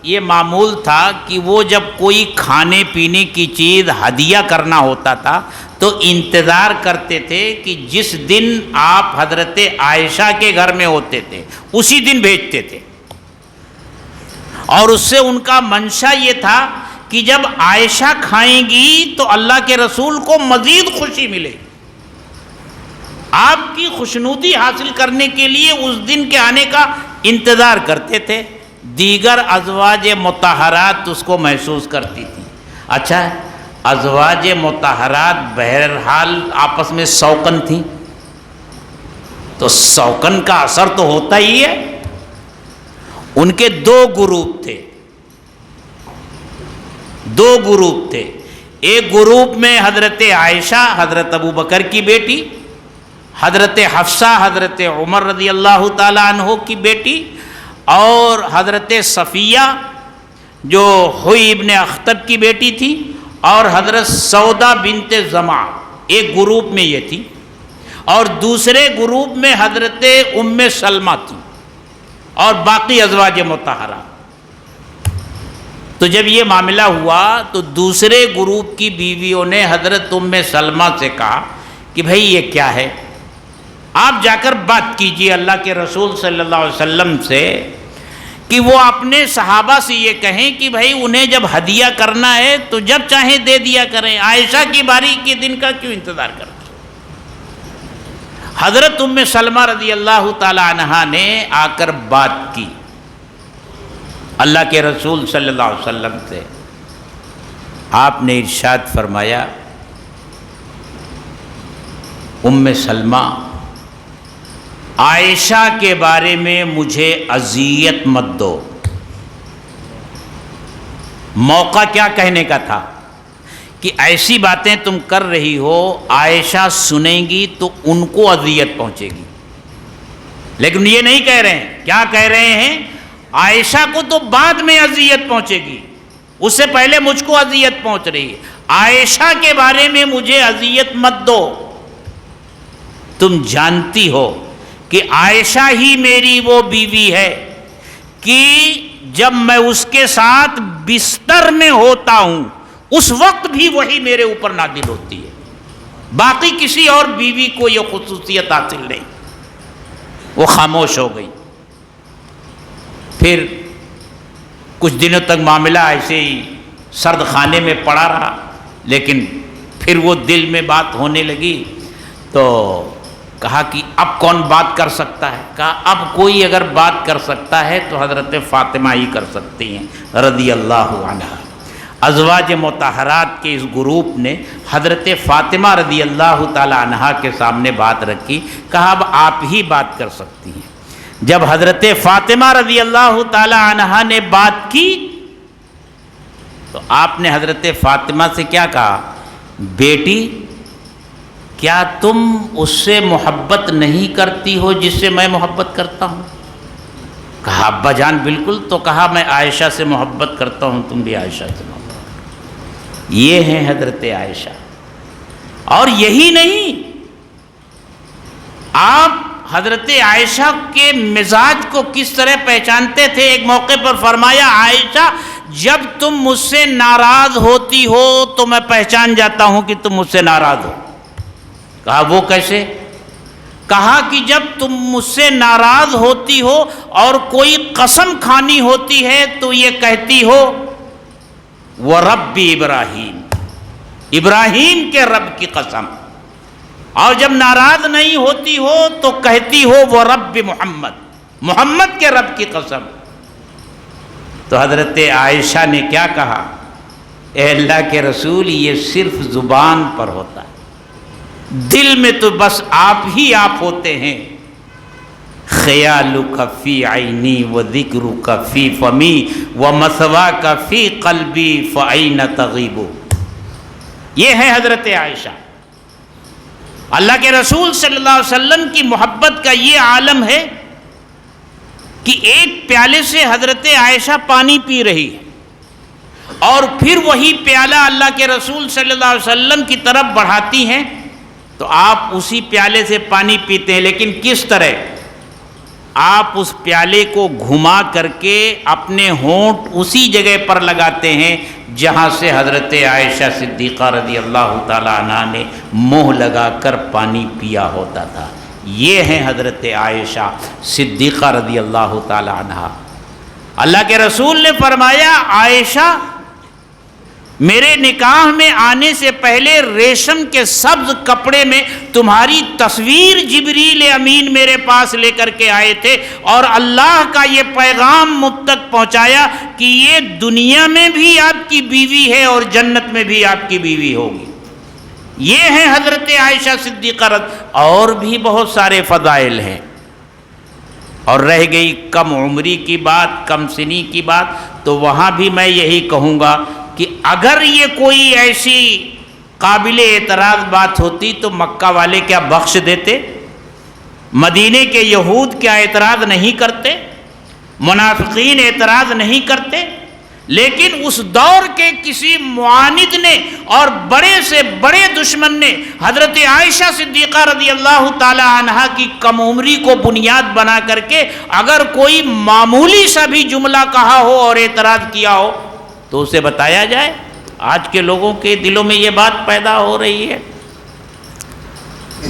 یہ معمول تھا کہ وہ جب کوئی کھانے پینے کی چیز ہدیہ کرنا ہوتا تھا تو انتظار کرتے تھے کہ جس دن آپ حضرت عائشہ کے گھر میں ہوتے تھے اسی دن بھیجتے تھے، اور اس سے ان کا منشا یہ تھا کہ جب عائشہ کھائیں گی تو اللہ کے رسول کو مزید خوشی ملے گی۔ آپ کی خوشنودی حاصل کرنے کے لیے اس دن کے آنے کا انتظار کرتے تھے۔ دیگر ازواج مطہرات اس کو محسوس کرتی تھی. اچھا ازواج مطہرات بہرحال آپس میں سوکن تھیں، تو سوکن کا اثر تو ہوتا ہی ہے. ان کے دو گروپ تھے. ایک گروپ میں حضرت عائشہ حضرت ابو بکر کی بیٹی، حضرت حفصہ حضرت عمر رضی اللہ تعالیٰ عنہ کی بیٹی، اور حضرت صفیہ جو ہوئی ابن اخطب کی بیٹی تھی، اور حضرت سودا بنت زمع. ایک گروپ میں یہ تھی، اور دوسرے گروپ میں حضرت ام سلمہ تھی اور باقی ازواج مطہرہ. تو جب یہ معاملہ ہوا تو دوسرے گروپ کی بیویوں نے حضرت ام سلمہ سے کہا کہ بھئی یہ کیا ہے، آپ جا کر بات کیجئے اللہ کے رسول صلی اللہ علیہ وسلم سے کہ وہ اپنے صحابہ سے یہ کہیں کہ بھئی انہیں جب ہدیہ کرنا ہے تو جب چاہیں دے دیا کریں، عائشہ کی باری کے دن کا کیوں انتظار کرتے. حضرت ام سلمہ رضی اللہ تعالی عنہا نے آ کر بات کی اللہ کے رسول صلی اللہ علیہ وسلم سے. آپ نے ارشاد فرمایا ام سلمہ عائشہ کے بارے میں مجھے اذیت مت دو. موقع کیا کہنے کا تھا کہ ایسی باتیں تم کر رہی ہو عائشہ سنیں گی تو ان کو اذیت پہنچے گی. لیکن یہ نہیں کہہ رہے ہیں، کیا کہہ رہے ہیں، عائشہ کو تو بعد میں اذیت پہنچے گی، اس سے پہلے مجھ کو اذیت پہنچ رہی ہے. عائشہ کے بارے میں مجھے اذیت مت دو. تم جانتی ہو کہ عائشہ ہی میری وہ بیوی ہے کہ جب میں اس کے ساتھ بستر میں ہوتا ہوں اس وقت بھی وہی میرے اوپر نازل ہوتی ہے. باقی کسی اور بیوی کو یہ خصوصیت حاصل نہیں. وہ خاموش ہو گئی. پھر کچھ دنوں تک معاملہ ایسے ہی سرد خانے میں پڑا رہا، لیکن پھر وہ دل میں بات ہونے لگی تو کہا کہ اب کون بات کر سکتا ہے. کہا اب کوئی اگر بات کر سکتا ہے تو حضرت فاطمہ ہی کر سکتی ہیں رضی اللہ عنہا. ازواج مطہرات کے اس گروپ نے حضرت فاطمہ رضی اللہ تعالی عنہا کے سامنے بات رکھی. کہا اب آپ ہی بات کر سکتی ہیں. جب حضرت فاطمہ رضی اللہ تعالی عنہا نے بات کی تو آپ نے حضرت فاطمہ سے کیا کہا، بیٹی کیا تم اس سے محبت نہیں کرتی ہو جس سے میں محبت کرتا ہوں؟ کہا ابا جان بالکل. تو کہا میں عائشہ سے محبت کرتا ہوں، تم بھی عائشہ سے محبت کرو. یہ ہیں حضرت عائشہ. اور یہی نہیں، آپ حضرت عائشہ کے مزاج کو کس طرح پہچانتے تھے. ایک موقع پر فرمایا عائشہ جب تم مجھ سے ناراض ہوتی ہو تو میں پہچان جاتا ہوں کہ تم مجھ سے ناراض ہو. کہا وہ کیسے؟ کہا کہ جب تم مجھ سے ناراض ہوتی ہو اور کوئی قسم کھانی ہوتی ہے تو یہ کہتی ہو وَرَبِّ ابراہیم، ابراہیم کے رب کی قسم. اور جب ناراض نہیں ہوتی ہو تو کہتی ہو وَرَبِّ محمد، محمد کے رب کی قسم. تو حضرت عائشہ نے کیا کہا، اے اللہ کے رسول یہ صرف زبان پر ہوتا ہے، دل میں تو بس آپ ہی آپ ہوتے ہیں. خیالک فی عینی وذکرک فی فمی ومثواک فی قلبی فأین تغیب. یہ ہے حضرت عائشہ. اللہ کے رسول صلی اللہ علیہ وسلم کی محبت کا یہ عالم ہے کہ ایک پیالے سے حضرت عائشہ پانی پی رہی ہے اور پھر وہی پیالہ اللہ کے رسول صلی اللہ علیہ وسلم کی طرف بڑھاتی ہیں تو آپ اسی پیالے سے پانی پیتے ہیں. لیکن کس طرح؟ آپ اس پیالے کو گھما کر کے اپنے ہونٹ اسی جگہ پر لگاتے ہیں جہاں سے حضرت عائشہ صدیقہ رضی اللہ تعالیٰ عنہ نے منہ لگا کر پانی پیا ہوتا تھا. یہ ہیں حضرت عائشہ صدیقہ رضی اللہ تعالیٰ عنہ. اللہ کے رسول نے فرمایا عائشہ میرے نکاح میں آنے سے پہلے ریشم کے سبز کپڑے میں تمہاری تصویر جبریل امین میرے پاس لے کر کے آئے تھے، اور اللہ کا یہ پیغام مجھ تک پہنچایا کہ یہ دنیا میں بھی آپ کی بیوی ہے اور جنت میں بھی آپ کی بیوی ہوگی۔ یہ ہے حضرت عائشہ صدیقہ اور بھی بہت سارے فضائل ہیں۔ اور رہ گئی کم عمری کی بات، کم سنی کی بات، تو وہاں بھی میں یہی کہوں گا کہ اگر یہ کوئی ایسی قابل اعتراض بات ہوتی تو مکہ والے کیا بخش دیتے؟ مدینے کے یہود کیا اعتراض نہیں کرتے؟ منافقین اعتراض نہیں کرتے؟ لیکن اس دور کے کسی معاند نے اور بڑے سے بڑے دشمن نے حضرت عائشہ صدیقہ رضی اللہ تعالی عنہا کی کم عمری کو بنیاد بنا کر کے اگر کوئی معمولی سا بھی جملہ کہا ہو اور اعتراض کیا ہو تو اسے بتایا جائے۔ آج کے لوگوں کے دلوں میں یہ بات پیدا ہو رہی ہے۔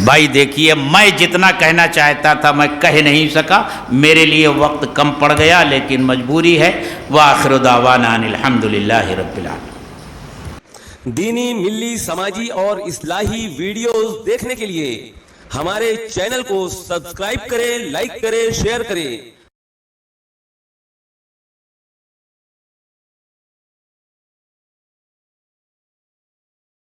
بھائی دیکھیے، میں جتنا کہنا چاہتا تھا میں کہہ نہیں سکا، میرے لیے وقت کم پڑ گیا، لیکن مجبوری ہے۔ وآخر دعوانا ان الحمدللہ رب العالمین۔ دینی، ملی، سماجی اور اصلاحی ویڈیوز دیکھنے کے لیے ہمارے چینل کو سبسکرائب کریں، لائک کریں، شیئر کریں۔